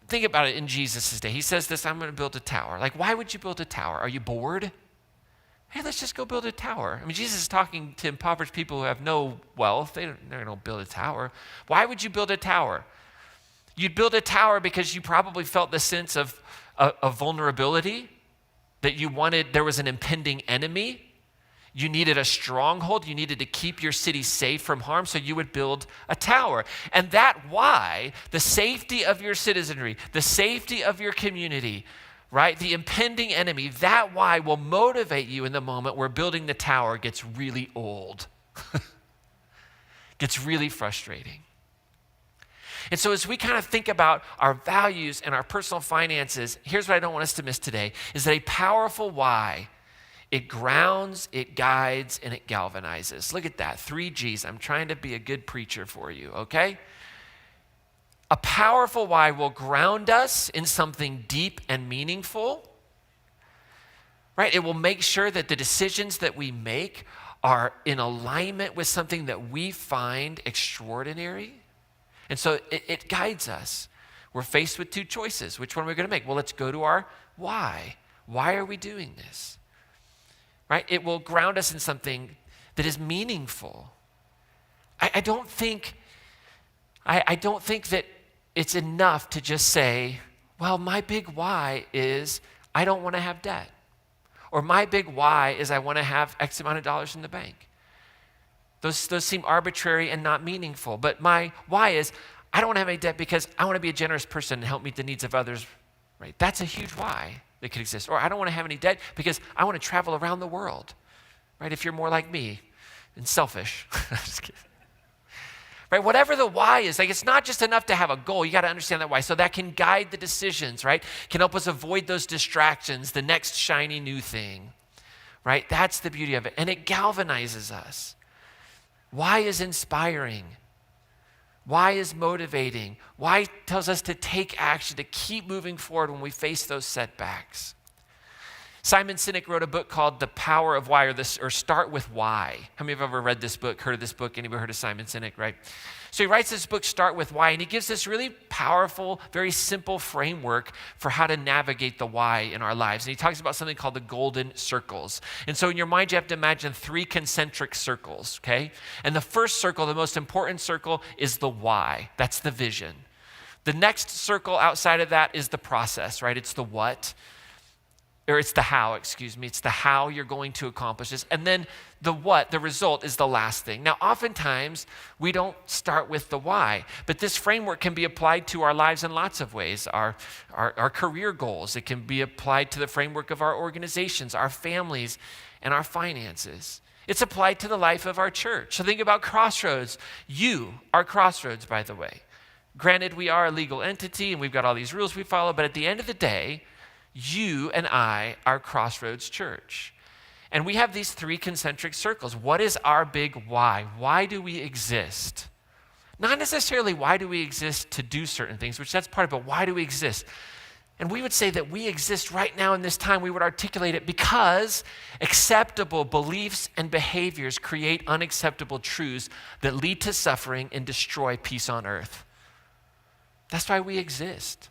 think about it in Jesus' day. He says this, I'm going to build a tower. Like, why would you build a tower? Are you bored? Hey, let's just go build a tower. I mean, Jesus is talking to impoverished people who have no wealth. They're going to build a tower. Why would you build a tower? You'd build a tower because you probably felt the sense of vulnerability, that you wanted, there was an impending enemy. You needed a stronghold. You needed to keep your city safe from harm, so you would build a tower. And that why, the safety of your citizenry, the safety of your community, right? The impending enemy, that why will motivate you in the moment where building the tower gets really old, gets really frustrating. And so as we kind of think about our values and our personal finances, here's what I don't want us to miss today, is that a powerful why, it grounds, it guides, and it galvanizes. Look at that, 3 G's. I'm trying to be a good preacher for you, okay? A powerful why will ground us in something deep and meaningful, right? It will make sure that the decisions that we make are in alignment with something that we find extraordinary. And so it guides us. We're faced with 2 choices. Which one are we going to make? Well, let's go to our why. Why are we doing this? Right? It will ground us in something that is meaningful. I don't think that it's enough to just say, well, my big why is I don't want to have debt. Or my big why is I want to have X amount of dollars in the bank. Those seem arbitrary and not meaningful. But my why is I don't want to have any debt because I want to be a generous person and help meet the needs of others. Right? That's a huge why that could exist. Or I don't want to have any debt because I want to travel around the world. Right? If you're more like me and selfish. Just kidding. Right? Whatever the why is, like, it's not just enough to have a goal. You got to understand that why. So that can guide the decisions, right? Can help us avoid those distractions, the next shiny new thing, right? That's the beauty of it. And it galvanizes us. Why is inspiring? Why is motivating? Why tells us to take action, to keep moving forward when we face those setbacks. Simon Sinek wrote a book called The Power of Why, or Start With Why. How many have ever read this book, heard of this book? Anybody heard of Simon Sinek, right? So he writes this book, Start With Why, and he gives this really powerful, very simple framework for how to navigate the why in our lives. And he talks about something called the golden circles. And so in your mind, you have to imagine 3 concentric circles, okay? And the first circle, the most important circle, is the why. That's the vision. The next circle outside of that is the process, right? It's the what. Or it's the how, It's the how you're going to accomplish this. And then the what, the result, is the last thing. Now, oftentimes, we don't start with the why, but this framework can be applied to our lives in lots of ways. Our career goals, it can be applied to the framework of our organizations, our families, and our finances. It's applied to the life of our church. So think about Crossroads. You are Crossroads, by the way. Granted, we are a legal entity, and we've got all these rules we follow, but at the end of the day, you and I are Crossroads Church. And we have these 3 concentric circles. What is our big why? Why do we exist? Not necessarily why do we exist to do certain things, which that's part of it, but why do we exist? And we would say that we exist right now in this time, we would articulate it because acceptable beliefs and behaviors create unacceptable truths that lead to suffering and destroy peace on earth. That's why we exist.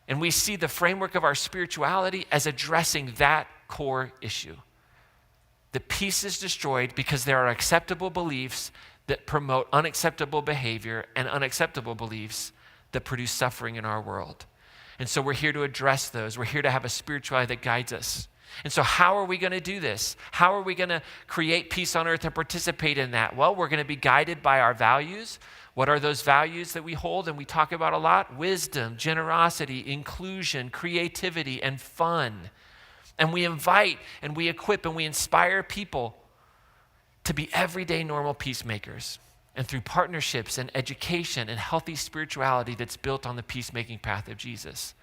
And we see the framework of our spirituality as addressing that core issue. The peace is destroyed because there are acceptable beliefs that promote unacceptable behavior and unacceptable beliefs that produce suffering in our world. And so we're here to address those. We're here to have a spirituality that guides us. And so how are we going to do this? How are we going to create peace on earth and participate in that? Well, we're going to be guided by our values. What are those values that we hold and we talk about a lot? Wisdom, generosity, inclusion, creativity, and fun. And we invite and we equip and we inspire people to be everyday normal peacemakers. and through partnerships and education and healthy spirituality that's built on the peacemaking path of Jesus.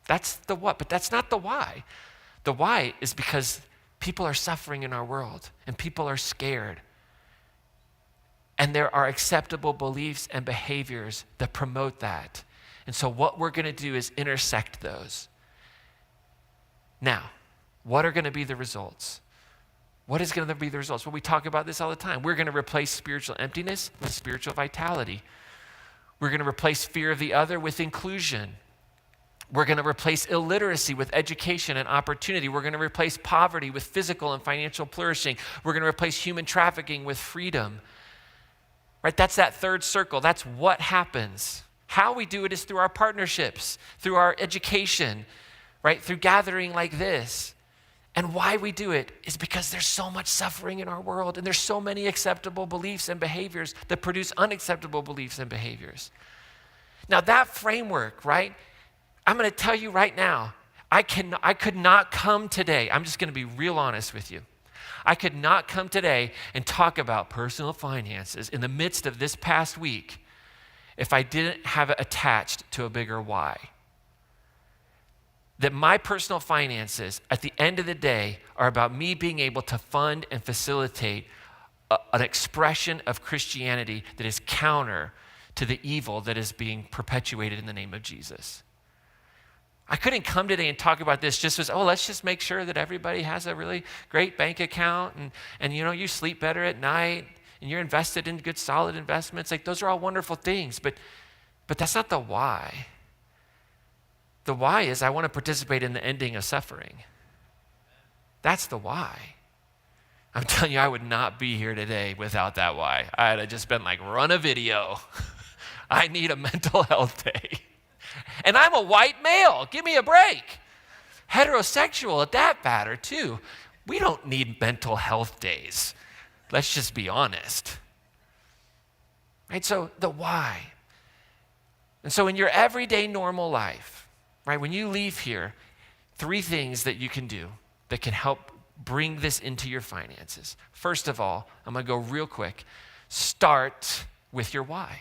That's the what, but that's not the why. The why is because people are suffering in our world and people are scared. And there are acceptable beliefs and behaviors that promote that. And so what we're going to do is intersect those. Now, what are going to be the results? What is going to be the results? Well, we talk about this all the time. We're going to replace spiritual emptiness with spiritual vitality. We're going to replace fear of the other with inclusion. We're going to replace illiteracy with education and opportunity. We're going to replace poverty with physical and financial flourishing. We're going to replace human trafficking with freedom. Right? That's that third circle. That's what happens. How we do it is through our partnerships, through our education, right? Through gathering like this. And why we do it is because there's so much suffering in our world, and there's so many acceptable beliefs and behaviors that produce unacceptable beliefs and behaviors. Now that framework, right? I'm going to tell you right now, I could not come today. I'm just going to be real honest with you. I could not come today and talk about personal finances in the midst of this past week if I didn't have it attached to a bigger why. That my personal finances, at the end of the day, are about me being able to fund and facilitate an expression of Christianity that is counter to the evil that is being perpetuated in the name of Jesus. I couldn't come today and talk about this just as, let's just make sure that everybody has a really great bank account and you sleep better at night and you're invested in good, solid investments. Like, those are all wonderful things, but that's not the why. The why is I want to participate in the ending of suffering. That's the why. I'm telling you, I would not be here today without that why. I'd have just been like, run a video. I need a mental health day. And I'm a white male. Give me a break. Heterosexual at that matter too. We don't need mental health days. Let's just be honest. Right? So the why. And so in your everyday normal life, right, when you leave here, 3 things that you can do that can help bring this into your finances. First of all, I'm going to go real quick. Start with your why.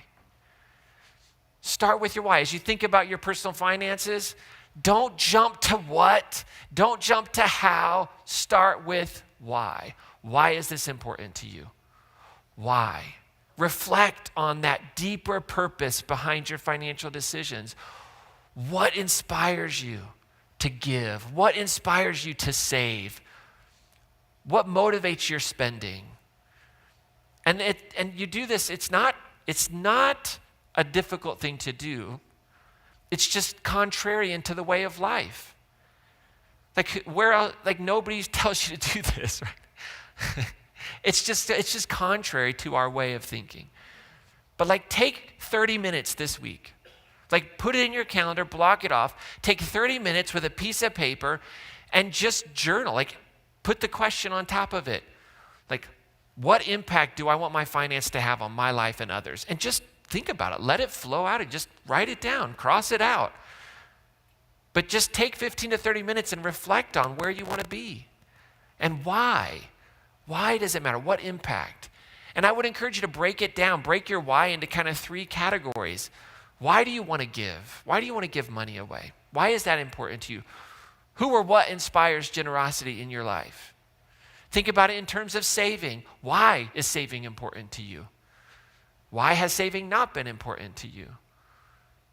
Start with your why. As you think about your personal finances, don't jump to what, don't jump to how, start with why. Why is this important to you? Why? Reflect on that deeper purpose behind your financial decisions. What inspires you to give? What inspires you to save? What motivates your spending? And you do this, it's not a difficult thing to do. It's just contrarian to the way of life. Like nobody tells you to do this, right? It's just contrary to our way of thinking. But take 30 minutes this week. Put it in your calendar, block it off. Take 30 minutes with a piece of paper and just journal. Put the question on top of it. What impact do I want my finance to have on my life and others? And just think about it. Let it flow out and just write it down, cross it out. But just take 15 to 30 minutes and reflect on where you want to be and why. Why does it matter? What impact? And I would encourage you to break it down, break your why into kind of 3 categories. Why do you want to give? Why do you want to give money away? Why is that important to you? Who or what inspires generosity in your life? Think about it in terms of saving. Why is saving important to you? Why has saving not been important to you?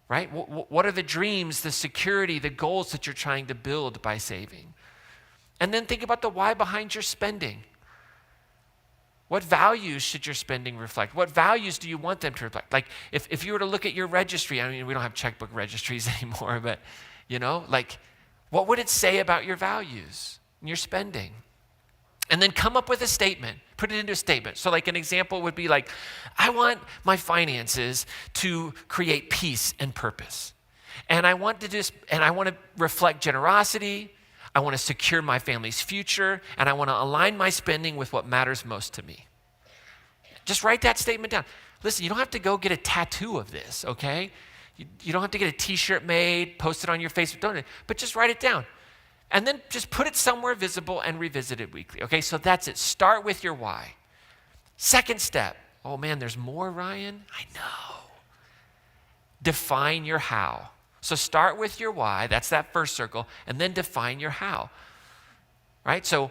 Right? What are the dreams, the security, the goals that you're trying to build by saving? And then think about the why behind your spending. What values should your spending reflect? What values do you want them to reflect? If you were to look at your registry, I mean, we don't have checkbook registries anymore, but what would it say about your values and your spending? And then come up with a statement, put it into a statement. So an example would be I want my finances to create peace and purpose. And I want to reflect generosity. I want to secure my family's future, and I want to align my spending with what matters most to me. Just write that statement down. Listen, you don't have to go get a tattoo of this, okay? You don't have to get a t-shirt made, post it on your Facebook, but just write it down. And then just put it somewhere visible and revisit it weekly, okay? So that's it. Start with your why. Second step, Oh man, there's more, Ryan? I know. Define your how. So start with your why, that's that first circle, and then define your how, right? So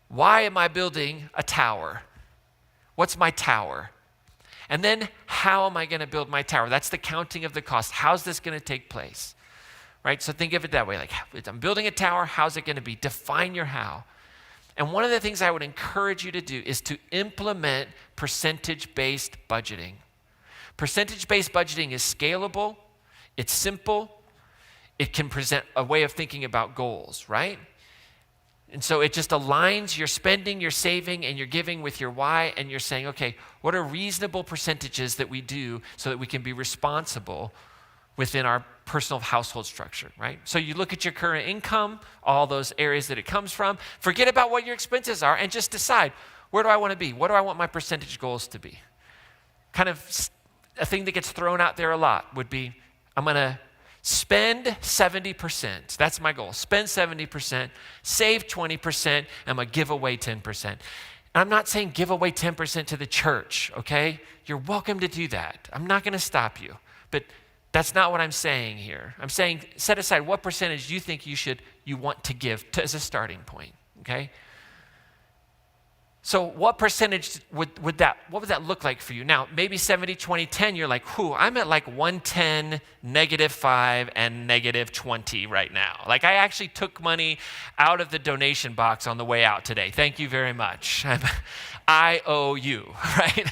why am I building a tower? What's my tower? And then how am I going to build my tower? That's the counting of the cost. How's this going to take place, right? So think of it that way, like I'm building a tower, how's it going to be? Define your how. And one of the things I would encourage you to do is to implement percentage-based budgeting. Percentage-based budgeting is scalable, it's simple, it can present a way of thinking about goals, right? And so it just aligns your spending, your saving, and your giving with your why, and you're saying, okay, what are reasonable percentages that we do so that we can be responsible within our personal household structure, right? So you look at your current income, all those areas that it comes from, forget about what your expenses are, and just decide, where do I want to be? What do I want my percentage goals to be? Kind of a thing that gets thrown out there a lot would be, I'm going to spend 70%. That's my goal. Spend 70%, save 20%, and I'm going to give away 10%. And I'm not saying give away 10% to the church, okay? You're welcome to do that. I'm not going to stop you. But that's not what I'm saying here. I'm saying set aside what percentage you think you want to give as a starting point, okay? So what percentage what would that look like for you? Now, maybe 70, 20, 10, you're like, I'm at like 110, -5, and -20 right now. Like I actually took money out of the donation box on the way out today. Thank you very much. I owe you, right?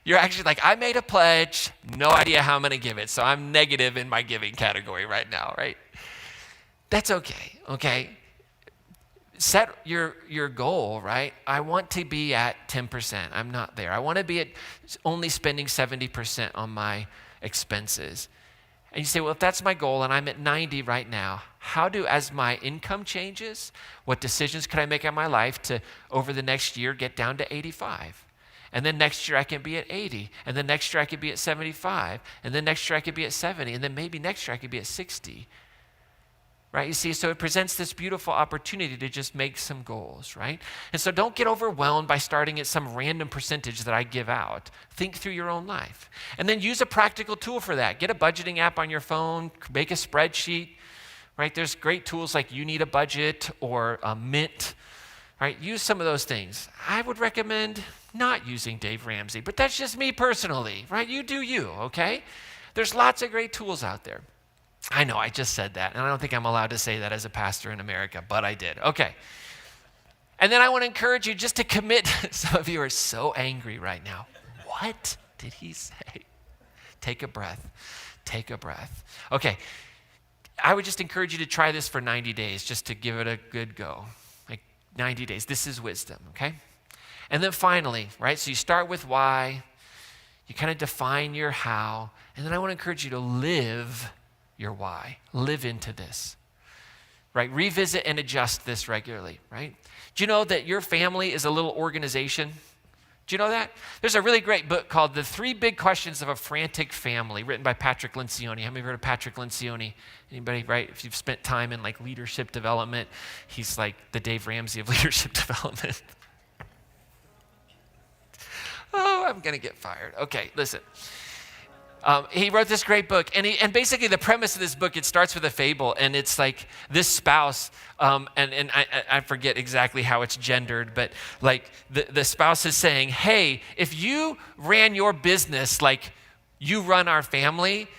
You're actually like, I made a pledge, no idea how I'm going to give it, so I'm negative in my giving category right now, right? That's okay? Set your goal, right? I want to be at 10%. I'm not there. I want to be at only spending 70% on my expenses. And you say, well, if that's my goal and I'm at 90 right now, as my income changes, what decisions could I make in my life to, over the next year, get down to 85? And then next year I can be at 80. And then next year I could be at 75. And then next year I could be at 70. And then maybe next year I could be at 60. Right? You see, so it presents this beautiful opportunity to just make some goals, right? And so don't get overwhelmed by starting at some random percentage that I give out. Think through your own life. And then use a practical tool for that. Get a budgeting app on your phone, make a spreadsheet, right? There's great tools like You Need a Budget or Mint, right? Use some of those things. I would recommend not using Dave Ramsey, but that's just me personally, right? You do you, okay? There's lots of great tools out there. I know, I just said that, and I don't think I'm allowed to say that as a pastor in America, but I did. Okay. And then I want to encourage you just to commit. Some of you are so angry right now. What did he say? Take a breath. Take a breath. Okay. I would just encourage you to try this for 90 days, just to give it a good go. Like 90 days. This is wisdom, okay? And then finally, right, so you start with why, you kind of define your how, and then I want to encourage you to live your why. Live into this, right? Revisit and adjust this regularly, right? Do you know that your family is a little organization? Do you know that? There's a really great book called The 3 Big Questions of a Frantic Family, written by Patrick Lencioni. How many have heard of Patrick Lencioni? Anybody, right? If you've spent time in like leadership development, he's like the Dave Ramsey of leadership development. Oh, I'm going to get fired. Okay, listen. He wrote this great book, and basically the premise of this book, it starts with a fable, and it's like this spouse, and I forget exactly how it's gendered, but like the spouse is saying, hey, if you ran your business like you run our family,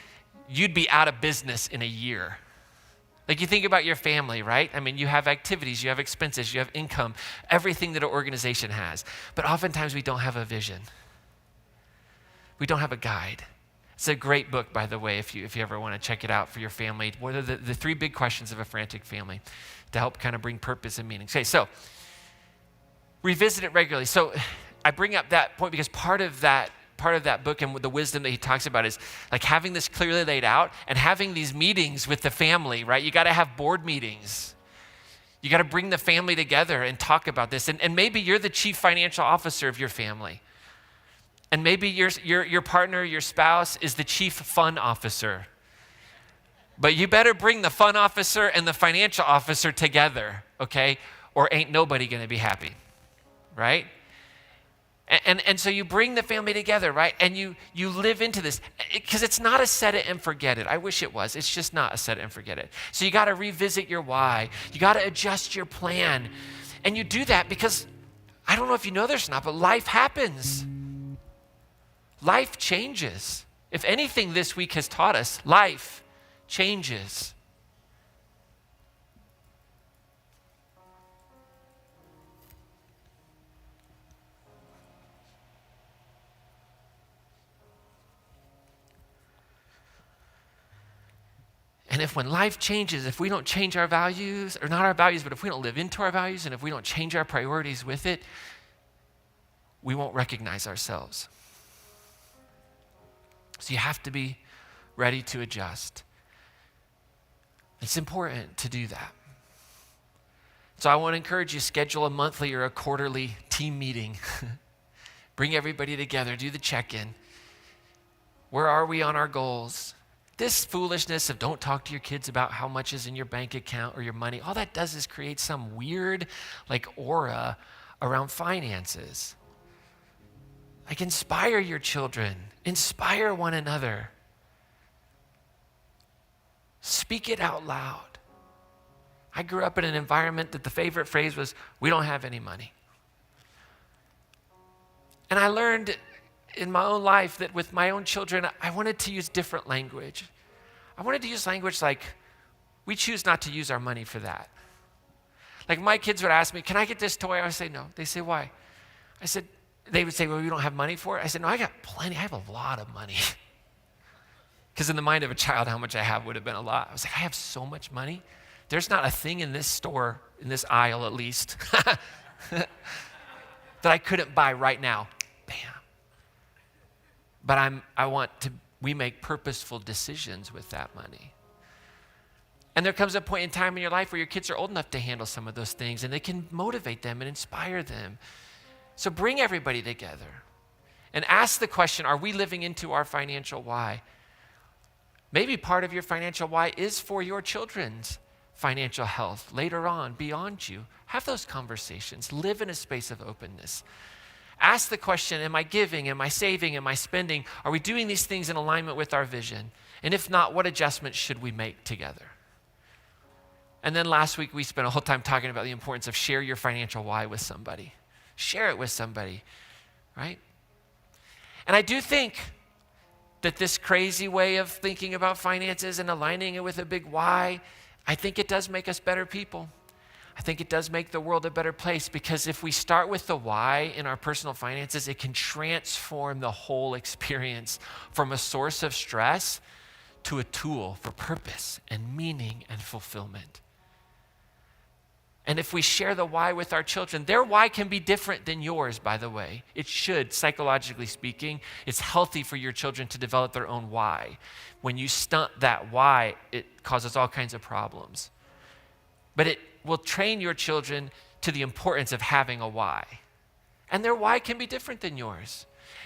you'd be out of business in a year. Like you think about your family, right? I mean, you have activities, you have expenses, you have income, everything that an organization has. But oftentimes we don't have a vision. We don't have a guide. It's a great book, by the way, if you ever want to check it out for your family. What are the 3 big questions of a frantic family to help kind of bring purpose and meaning? Okay, so revisit it regularly. So I bring up that point because part of that book and the wisdom that he talks about is like having this clearly laid out and having these meetings with the family, right? You got to have board meetings. You got to bring the family together and talk about this. And maybe you're the chief financial officer of your family. And maybe your partner, your spouse is the chief fun officer. But you better bring the fun officer and the financial officer together, okay? Or ain't nobody going to be happy, right? And so you bring the family together, right? And you live into this, because it's not a set it and forget it. I wish it was. It's just not a set it and forget it. So you got to revisit your why. You got to adjust your plan. And you do that because, I don't know if you know this or not, but life happens. Life changes. If anything this week has taught us, life changes. And if when life changes, if we don't change our values, or not our values, but if we don't live into our values, and if we don't change our priorities with it, we won't recognize ourselves. So you have to be ready to adjust. It's important to do that. So I want to encourage you, schedule a monthly or a quarterly team meeting. Bring everybody together, do the check-in. Where are we on our goals? This foolishness of don't talk to your kids about how much is in your bank account or your money, all that does is create some weird aura around finances. Inspire your children. Inspire one another. Speak it out loud. I grew up in an environment that the favorite phrase was, we don't have any money. And I learned in my own life that with my own children, I wanted to use different language. I wanted to use language like, we choose not to use our money for that. My kids would ask me, can I get this toy? I would say no. They say, why? They would say, well, we don't have money for it. I said, no, I got plenty. I have a lot of money. Because in the mind of a child, how much I have would have been a lot. I was like, I have so much money. There's not a thing in this store, in this aisle at least, that I couldn't buy right now. Bam. But we make purposeful decisions with that money. And there comes a point in time in your life where your kids are old enough to handle some of those things, and they can motivate them and inspire them. So bring everybody together and ask the question, are we living into our financial why? Maybe part of your financial why is for your children's financial health later on, beyond you. Have those conversations. Live in a space of openness. Ask the question, am I giving? Am I saving? Am I spending? Are we doing these things in alignment with our vision? And if not, what adjustments should we make together? And then last week, we spent a whole time talking about the importance of share your financial why with somebody. Share it with somebody, right? And I do think that this crazy way of thinking about finances and aligning it with a big why, I think it does make us better people. I think it does make the world a better place, because if we start with the why in our personal finances, it can transform the whole experience from a source of stress to a tool for purpose and meaning and fulfillment. And if we share the why with our children, their why can be different than yours, by the way. It should, psychologically speaking. It's healthy for your children to develop their own why. When you stunt that why, it causes all kinds of problems. But it will train your children to the importance of having a why. And their why can be different than yours.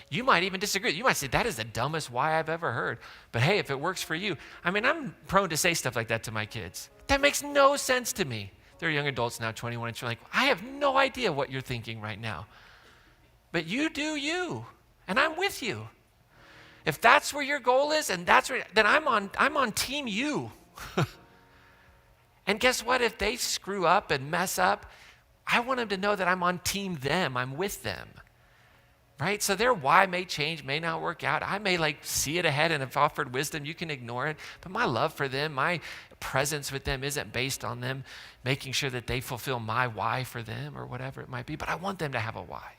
You might even disagree. You might say, that is the dumbest why I've ever heard. But hey, if it works for you. I'm prone to say stuff like that to my kids. That makes no sense to me. They're young adults now, 21, and you're like, I have no idea what you're thinking right now. But you do you, and I'm with you. If that's where your goal is, and then I'm on team you. And guess what? If they screw up and mess up, I want them to know that I'm on team them. I'm with them, right? So their why may change, may not work out. I may see it ahead and have offered wisdom. You can ignore it. But my love for them, my presence with them isn't based on them making sure that they fulfill my why for them or whatever it might be. But I want them to have a why.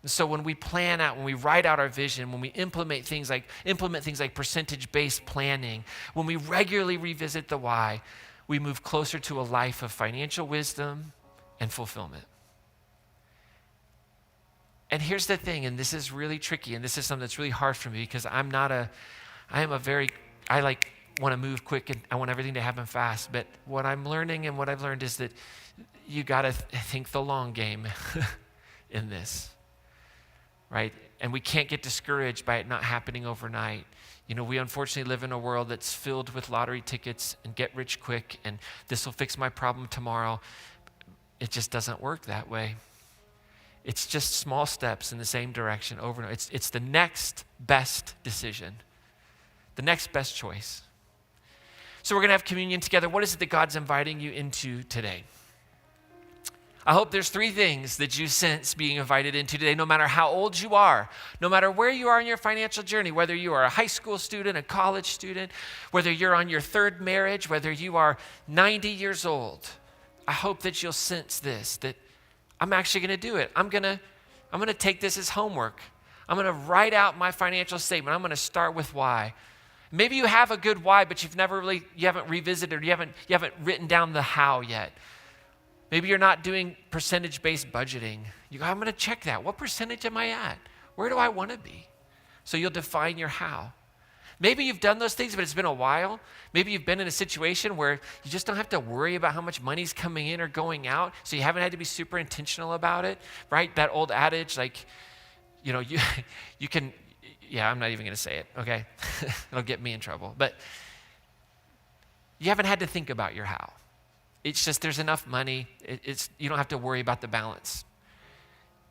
And so when we plan out, when we write out our vision, when we implement things like percentage-based planning, when we regularly revisit the why, we move closer to a life of financial wisdom and fulfillment. And here's the thing, and this is really tricky, and this is something that's really hard for me, because I want to move quick and I want everything to happen fast. But what I'm learning and what I've learned is that you got to think the long game in this. Right? And we can't get discouraged by it not happening overnight. We unfortunately live in a world that's filled with lottery tickets and get rich quick, and this will fix my problem tomorrow. It just doesn't work that way. It's just small steps in the same direction over and over. It's the next best decision, the next best choice. So we're going to have communion together. What is it that God's inviting you into today? I hope there's 3 things that you sense being invited into today, no matter how old you are, no matter where you are in your financial journey, whether you are a high school student, a college student, whether you're on your 3rd marriage, whether you are 90 years old. I hope that you'll sense this, that I'm actually going to do it. I'm going to take this as homework. I'm going to write out my financial statement. I'm going to start with why. Maybe you have a good why, but you haven't revisited, or you haven't written down the how yet. Maybe you're not doing percentage-based budgeting. You go, I'm going to check that. What percentage am I at? Where do I want to be? So you'll define your how. Maybe you've done those things, but it's been a while. Maybe you've been in a situation where you just don't have to worry about how much money's coming in or going out, so you haven't had to be super intentional about it, right? That old adage, like, you can, I'm not even going to say it, okay? It'll get me in trouble. But you haven't had to think about your how. It's just there's enough money. You don't have to worry about the balance.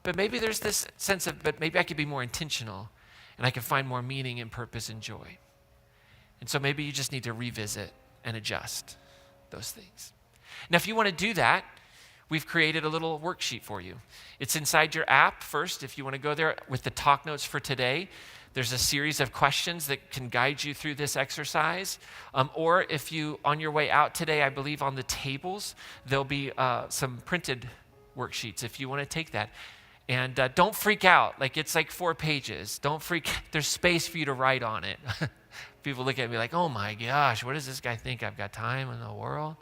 But maybe there's this sense of, but maybe I could be more intentional and I can find more meaning and purpose and joy. And so maybe you just need to revisit and adjust those things. Now, if you want to do that, we've created a little worksheet for you. It's inside your app first. If you want to go there with the talk notes for today, there's a series of questions that can guide you through this exercise. Or if you, on your way out today, I believe on the tables, there'll be some printed worksheets if you want to take that. And don't freak out. It's like 4 pages. Don't freak. There's space for you to write on it. People look at me like, oh my gosh, what does this guy think? I've got time in the world,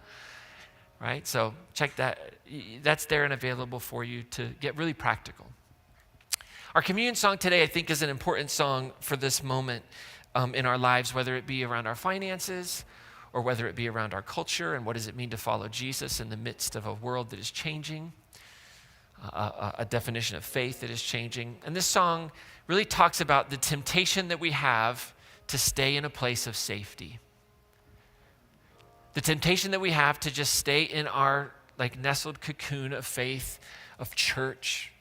right? So check that. That's there and available for you to get really practical. Our communion song today, I think, is an important song for this moment in our lives, whether it be around our finances or whether it be around our culture and what does it mean to follow Jesus in the midst of a world that is changing, a definition of faith that is changing. And this song really talks about the temptation that we have to stay in a place of safety. The temptation that we have to just stay in our nestled cocoon of faith, of church.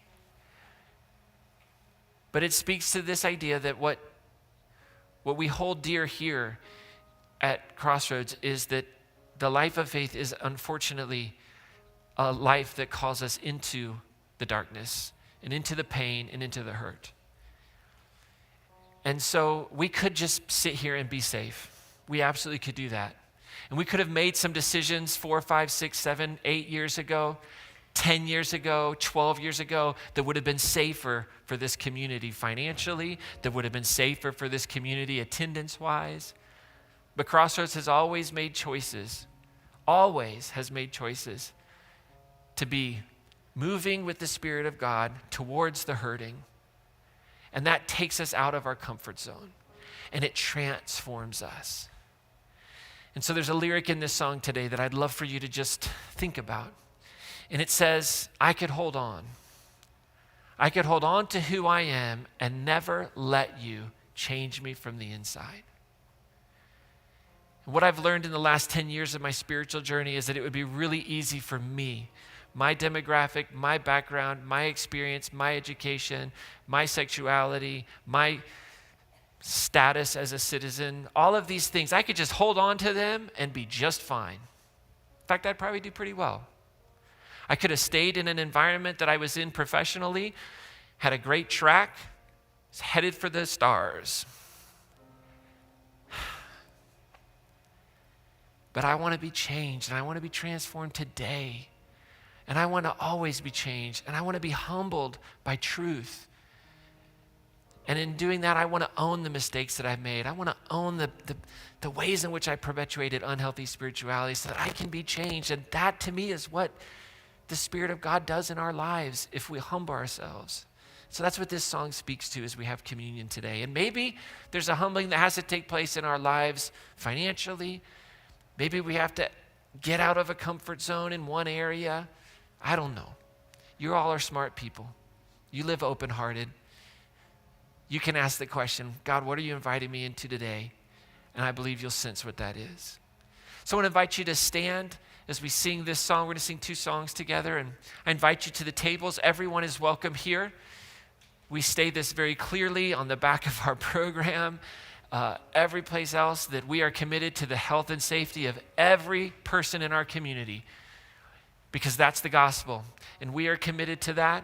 But it speaks to this idea that what we hold dear here at Crossroads is that the life of faith is unfortunately a life that calls us into the darkness and into the pain and into the hurt. And so we could just sit here and be safe. We absolutely could do that. And we could have made some decisions 4, 5, 6, 7, 8 years ago, 10 years ago, 12 years ago, that would have been safer for this community financially, that would have been safer for this community attendance-wise. But Crossroads has always made choices, to be moving with the Spirit of God towards the hurting. And that takes us out of our comfort zone, and it transforms us. And so there's a lyric in this song today that I'd love for you to just think about. And it says, I could hold on. I could hold on to who I am and never let you change me from the inside. And what I've learned in the last 10 years of my spiritual journey is that it would be really easy for me, my demographic, my background, my experience, my education, my sexuality, my status as a citizen, all of these things, I could just hold on to them and be just fine. In fact, I'd probably do pretty well. I could have stayed in an environment that I was in professionally, had a great track, was headed for the stars. But I want to be changed, and I want to be transformed today. And I want to always be changed, and I want to be humbled by truth. And in doing that, I want to own the mistakes that I've made. I want to own the ways in which I perpetuated unhealthy spirituality so that I can be changed. And that, to me, is what the Spirit of God does in our lives if we humble ourselves. So that's what this song speaks to as we have communion today. And maybe there's a humbling that has to take place in our lives financially. Maybe we have to get out of a comfort zone in one area. I don't know. You all are smart people. You live open-hearted. You can ask the question, God, what are you inviting me into today? And I believe you'll sense what that is. So I want to invite you to stand as we sing this song. We're going to sing 2 songs together, and I invite you to the tables. Everyone is welcome here. We state this very clearly on the back of our program. Every place else, that we are committed to the health and safety of every person in our community, because that's the gospel, and we are committed to that.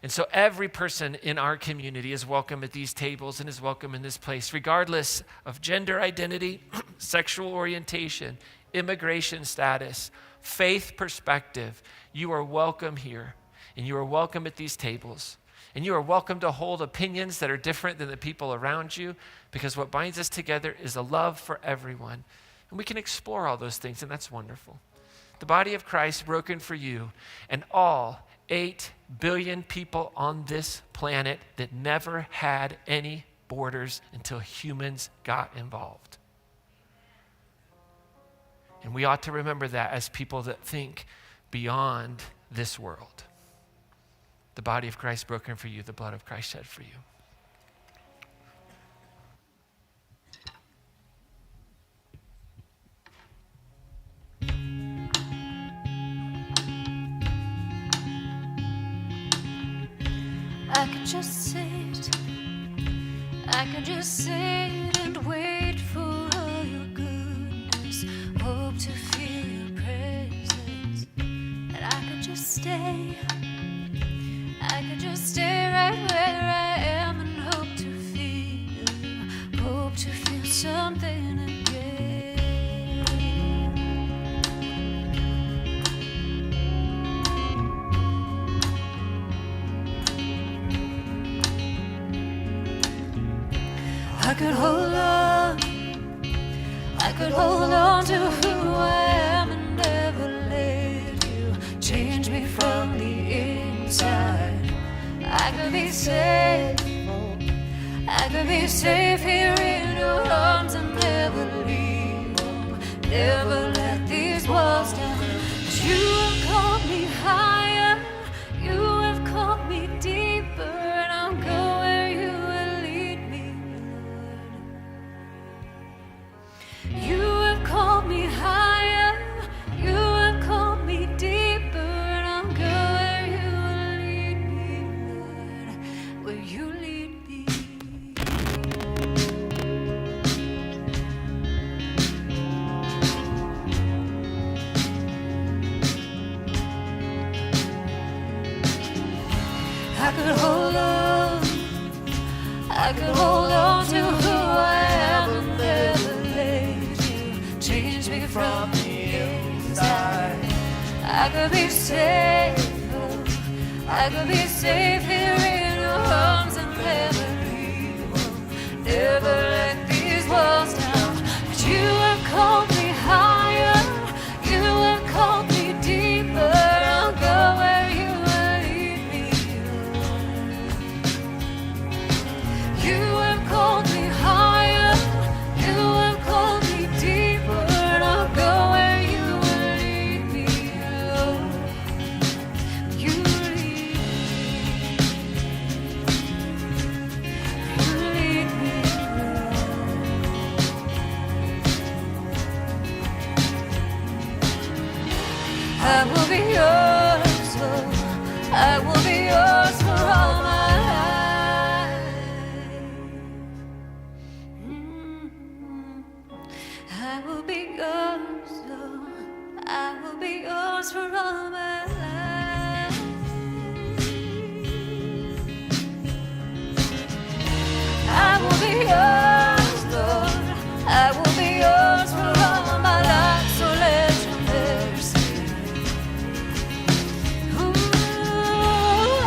And so every person in our community is welcome at these tables and is welcome in this place, regardless of gender identity, sexual orientation, immigration status, faith perspective. You are welcome here, and you are welcome at these tables. And you are welcome to hold opinions that are different than the people around you, because what binds us together is a love for everyone. And we can explore all those things, and that's wonderful. The body of Christ broken for you and all 8 billion people on this planet that never had any borders until humans got involved. And we ought to remember that as people that think beyond this world. The body of Christ broken for you, the blood of Christ shed for you. I could just sit, I could just sit and wait for all your goodness, hope to feel your presence, and I could just stay. I could just stay right where I am and hope to feel something again. I could hold on to who I am and never let you change me from the inside. I could be safe here in your arms and never leave home, never let these walls down. 'Cause you have called me higher, you have called me deeper, and I'll go where you will lead me, Lord. You have called me higher, you have called me deeper, and I'll go where you will lead me, Lord, where you lead me. I could hold on to who I am and never let you change me from the inside. I could be safe here in your arms and never leave home, never let these walls down. But you have called me higher, you have called me deeper, I'll go where you will lead me, Lord. You have called me higher, you have called me deeper, I'll go where you will lead me, Lord. You lead me, Lord. I will be yours, Lord. I will be yours for all my life. I will be yours, Lord. I will be yours for all my life. I will be yours, Lord. I will be yours for all my life. So let your mercy. Ooh, I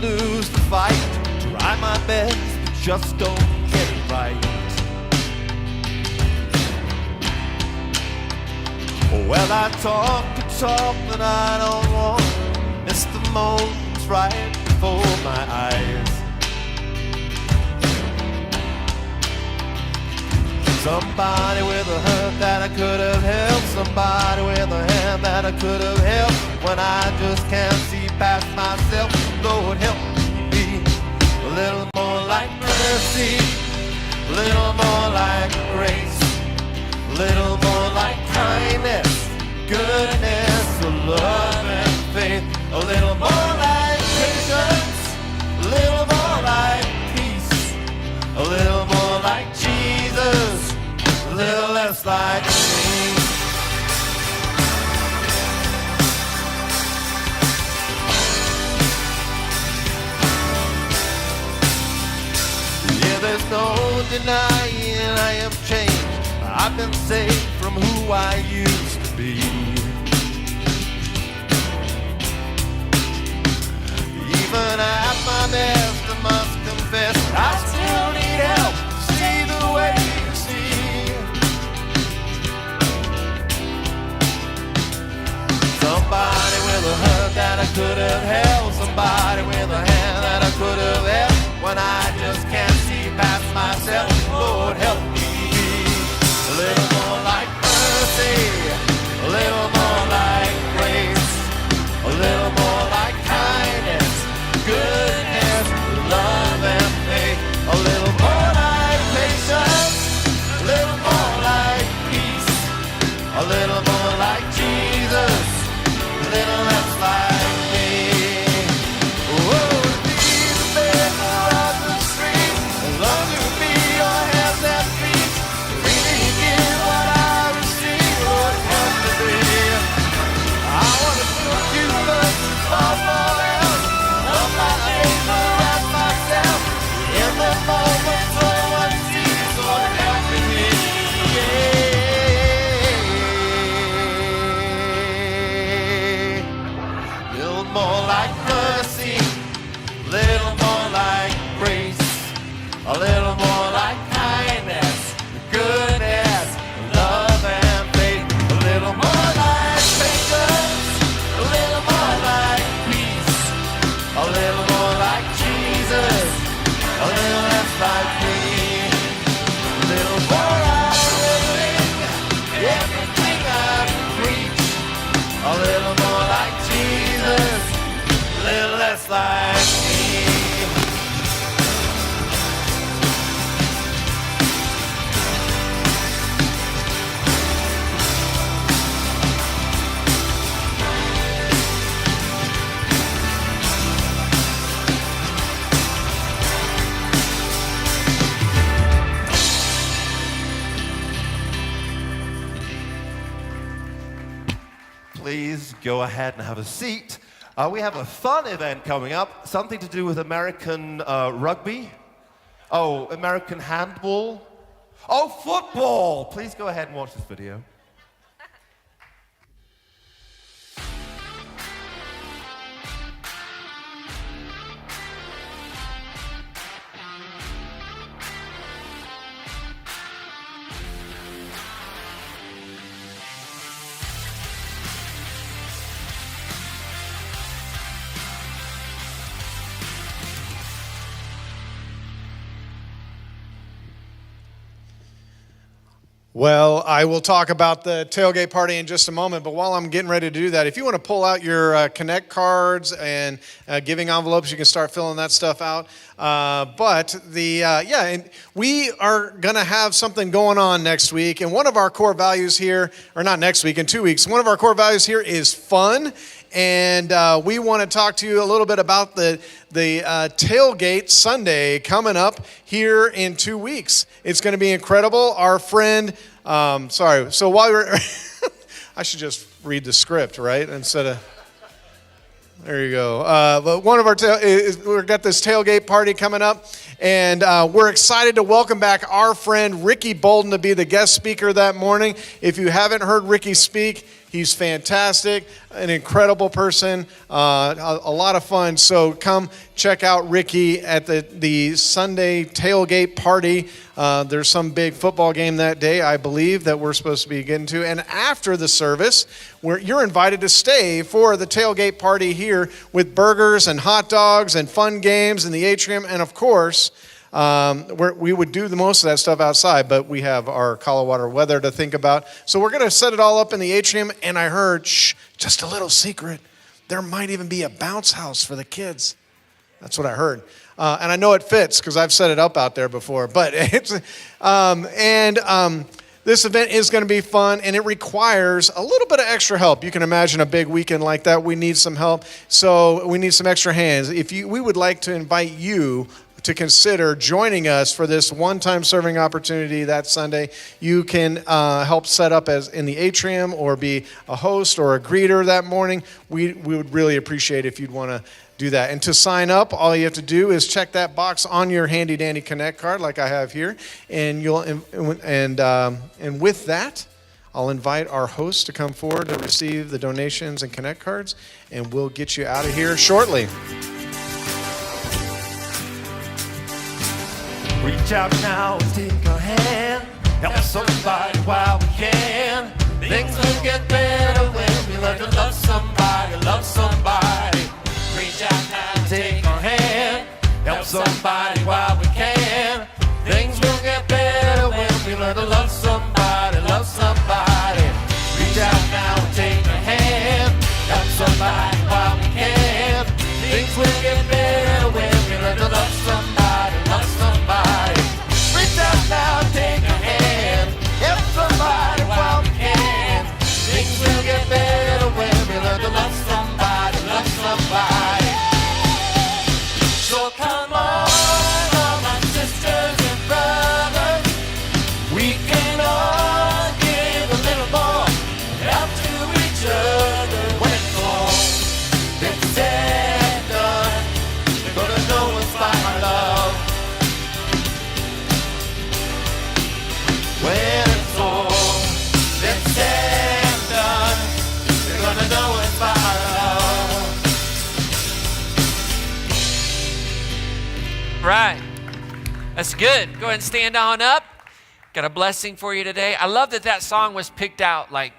lose the fight. Try my best, but just don't get it right. Well, I talk the talk that I don't want, miss the moments right before my eyes. Somebody with a hurt that I could have helped, somebody with a hand that I could have helped. When I just can't see past myself, Lord help me be a little more like mercy, a little more like grace, a little more like kindness, goodness, love and faith, a little more like patience, a little more like peace, a little more like Jesus, a little less like me. Yeah, there's no denying I have changed. I've been saved from who I used to be. Even at my best, I must confess, I still need help to see the way you see. Somebody with a hurt that I could have held, somebody with a hand that I could have held. When I just can't see past myself, Lord help me be a little more like mercy, a little more like grace, a little more like kindness, goodness, love and faith, a little more like patience, a little more like peace, a little more like Jesus, a little less like me. Oh, be the beggar of the street, love to be your hands and feet, really give what I receive, Lord help me be. I want to put you first above all else, love my neighbor and myself, in the moments no one sees, Lord help me be. Yeah. Little more like mercy, little more like grace, a little more like kindness, goodness, love and faith, a little more like patience, a little more like peace, a little more like Jesus, a little less like me, a little more like living everything I preach, a little more like Jesus, a little less like me. Please go ahead and have a seat. We have a fun event coming up, something to do with American rugby. Oh, American handball. Oh, football. Please go ahead and watch this video. Well, I will talk about the tailgate party in just a moment, but while I'm getting ready to do that, if you want to pull out your Connect cards and giving envelopes, you can start filling that stuff out. And we are going to have something going on next week, and one of our core values here, or not next week, in 2 weeks, one of our core values here is fun. And we want to talk to you a little bit about the Tailgate Sunday coming up here in 2 weeks. It's going to be incredible. Our friend, so while we're, I should just read the script, right? Instead of, there you go. But one of our, we've got this tailgate party coming up. And we're excited to welcome back our friend Ricky Bolden to be the guest speaker that morning. If you haven't heard Ricky speak, He's fantastic, an incredible person, a lot of fun. So come check out Ricky at the Sunday tailgate party. There's some big football game that day, I believe, that we're supposed to be getting to. And after the service, you're invited to stay for the tailgate party here with burgers and hot dogs and fun games in the atrium. And of course, we would do the most of that stuff outside, but we have our Colorado weather to think about. So we're going to set it all up in the atrium, and I heard, just a little secret, there might even be a bounce house for the kids. That's what I heard. And I know it fits because I've set it up out there before. But it's, this event is going to be fun, and it requires a little bit of extra help. You can imagine a big weekend like that. We need some help, so we need some extra hands. We would like to invite you to consider joining us for this one-time serving opportunity that Sunday. You can help set up as in the atrium or be a host or a greeter that morning. We would really appreciate if you'd want to do that. And to sign up, all you have to do is check that box on your handy dandy Connect card like I have here, and with that, I'll invite our host to come forward to receive the donations and Connect cards, and we'll get you out of here shortly. Reach out now and take a hand. Help somebody while we can. Things will get better when we learn to love somebody, love somebody. Reach out now and take a hand. Help somebody while we can. Things will get better when we learn to love somebody, love somebody. Reach out now and take a hand. Help somebody while we can. Things will get better when we learn to love somebody, love somebody. Reach out now and take a hand. Help somebody while we can. Things will get better when we learn to love somebody, love somebody. So come on, all my sisters and brothers. We can all give a little more help to each other. When it's all been said and done, they're gonna know it's by my love. When it's all been said and done, they're gonna know it's by my love. Right. That's good. Go ahead and stand on up. Got a blessing for you today. I love that song was picked out like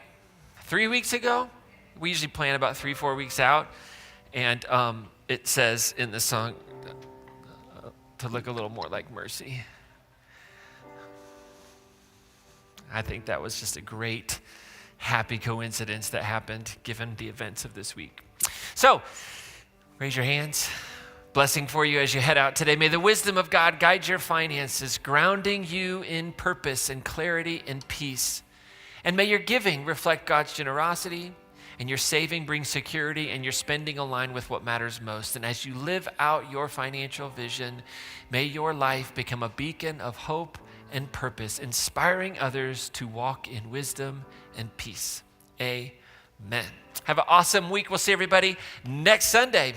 3 weeks ago. We usually plan about 3-4 weeks out. And it says in the song to look a little more like Mercy. I think that was just a great, happy coincidence that happened given the events of this week. So, raise your hands. Blessing for you as you head out today. May the wisdom of God guide your finances, grounding you in purpose and clarity and peace. And may your giving reflect God's generosity, and your saving bring security, and your spending align with what matters most. And as you live out your financial vision, may your life become a beacon of hope and purpose, inspiring others to walk in wisdom and peace. Amen. Have an awesome week. We'll see everybody next Sunday.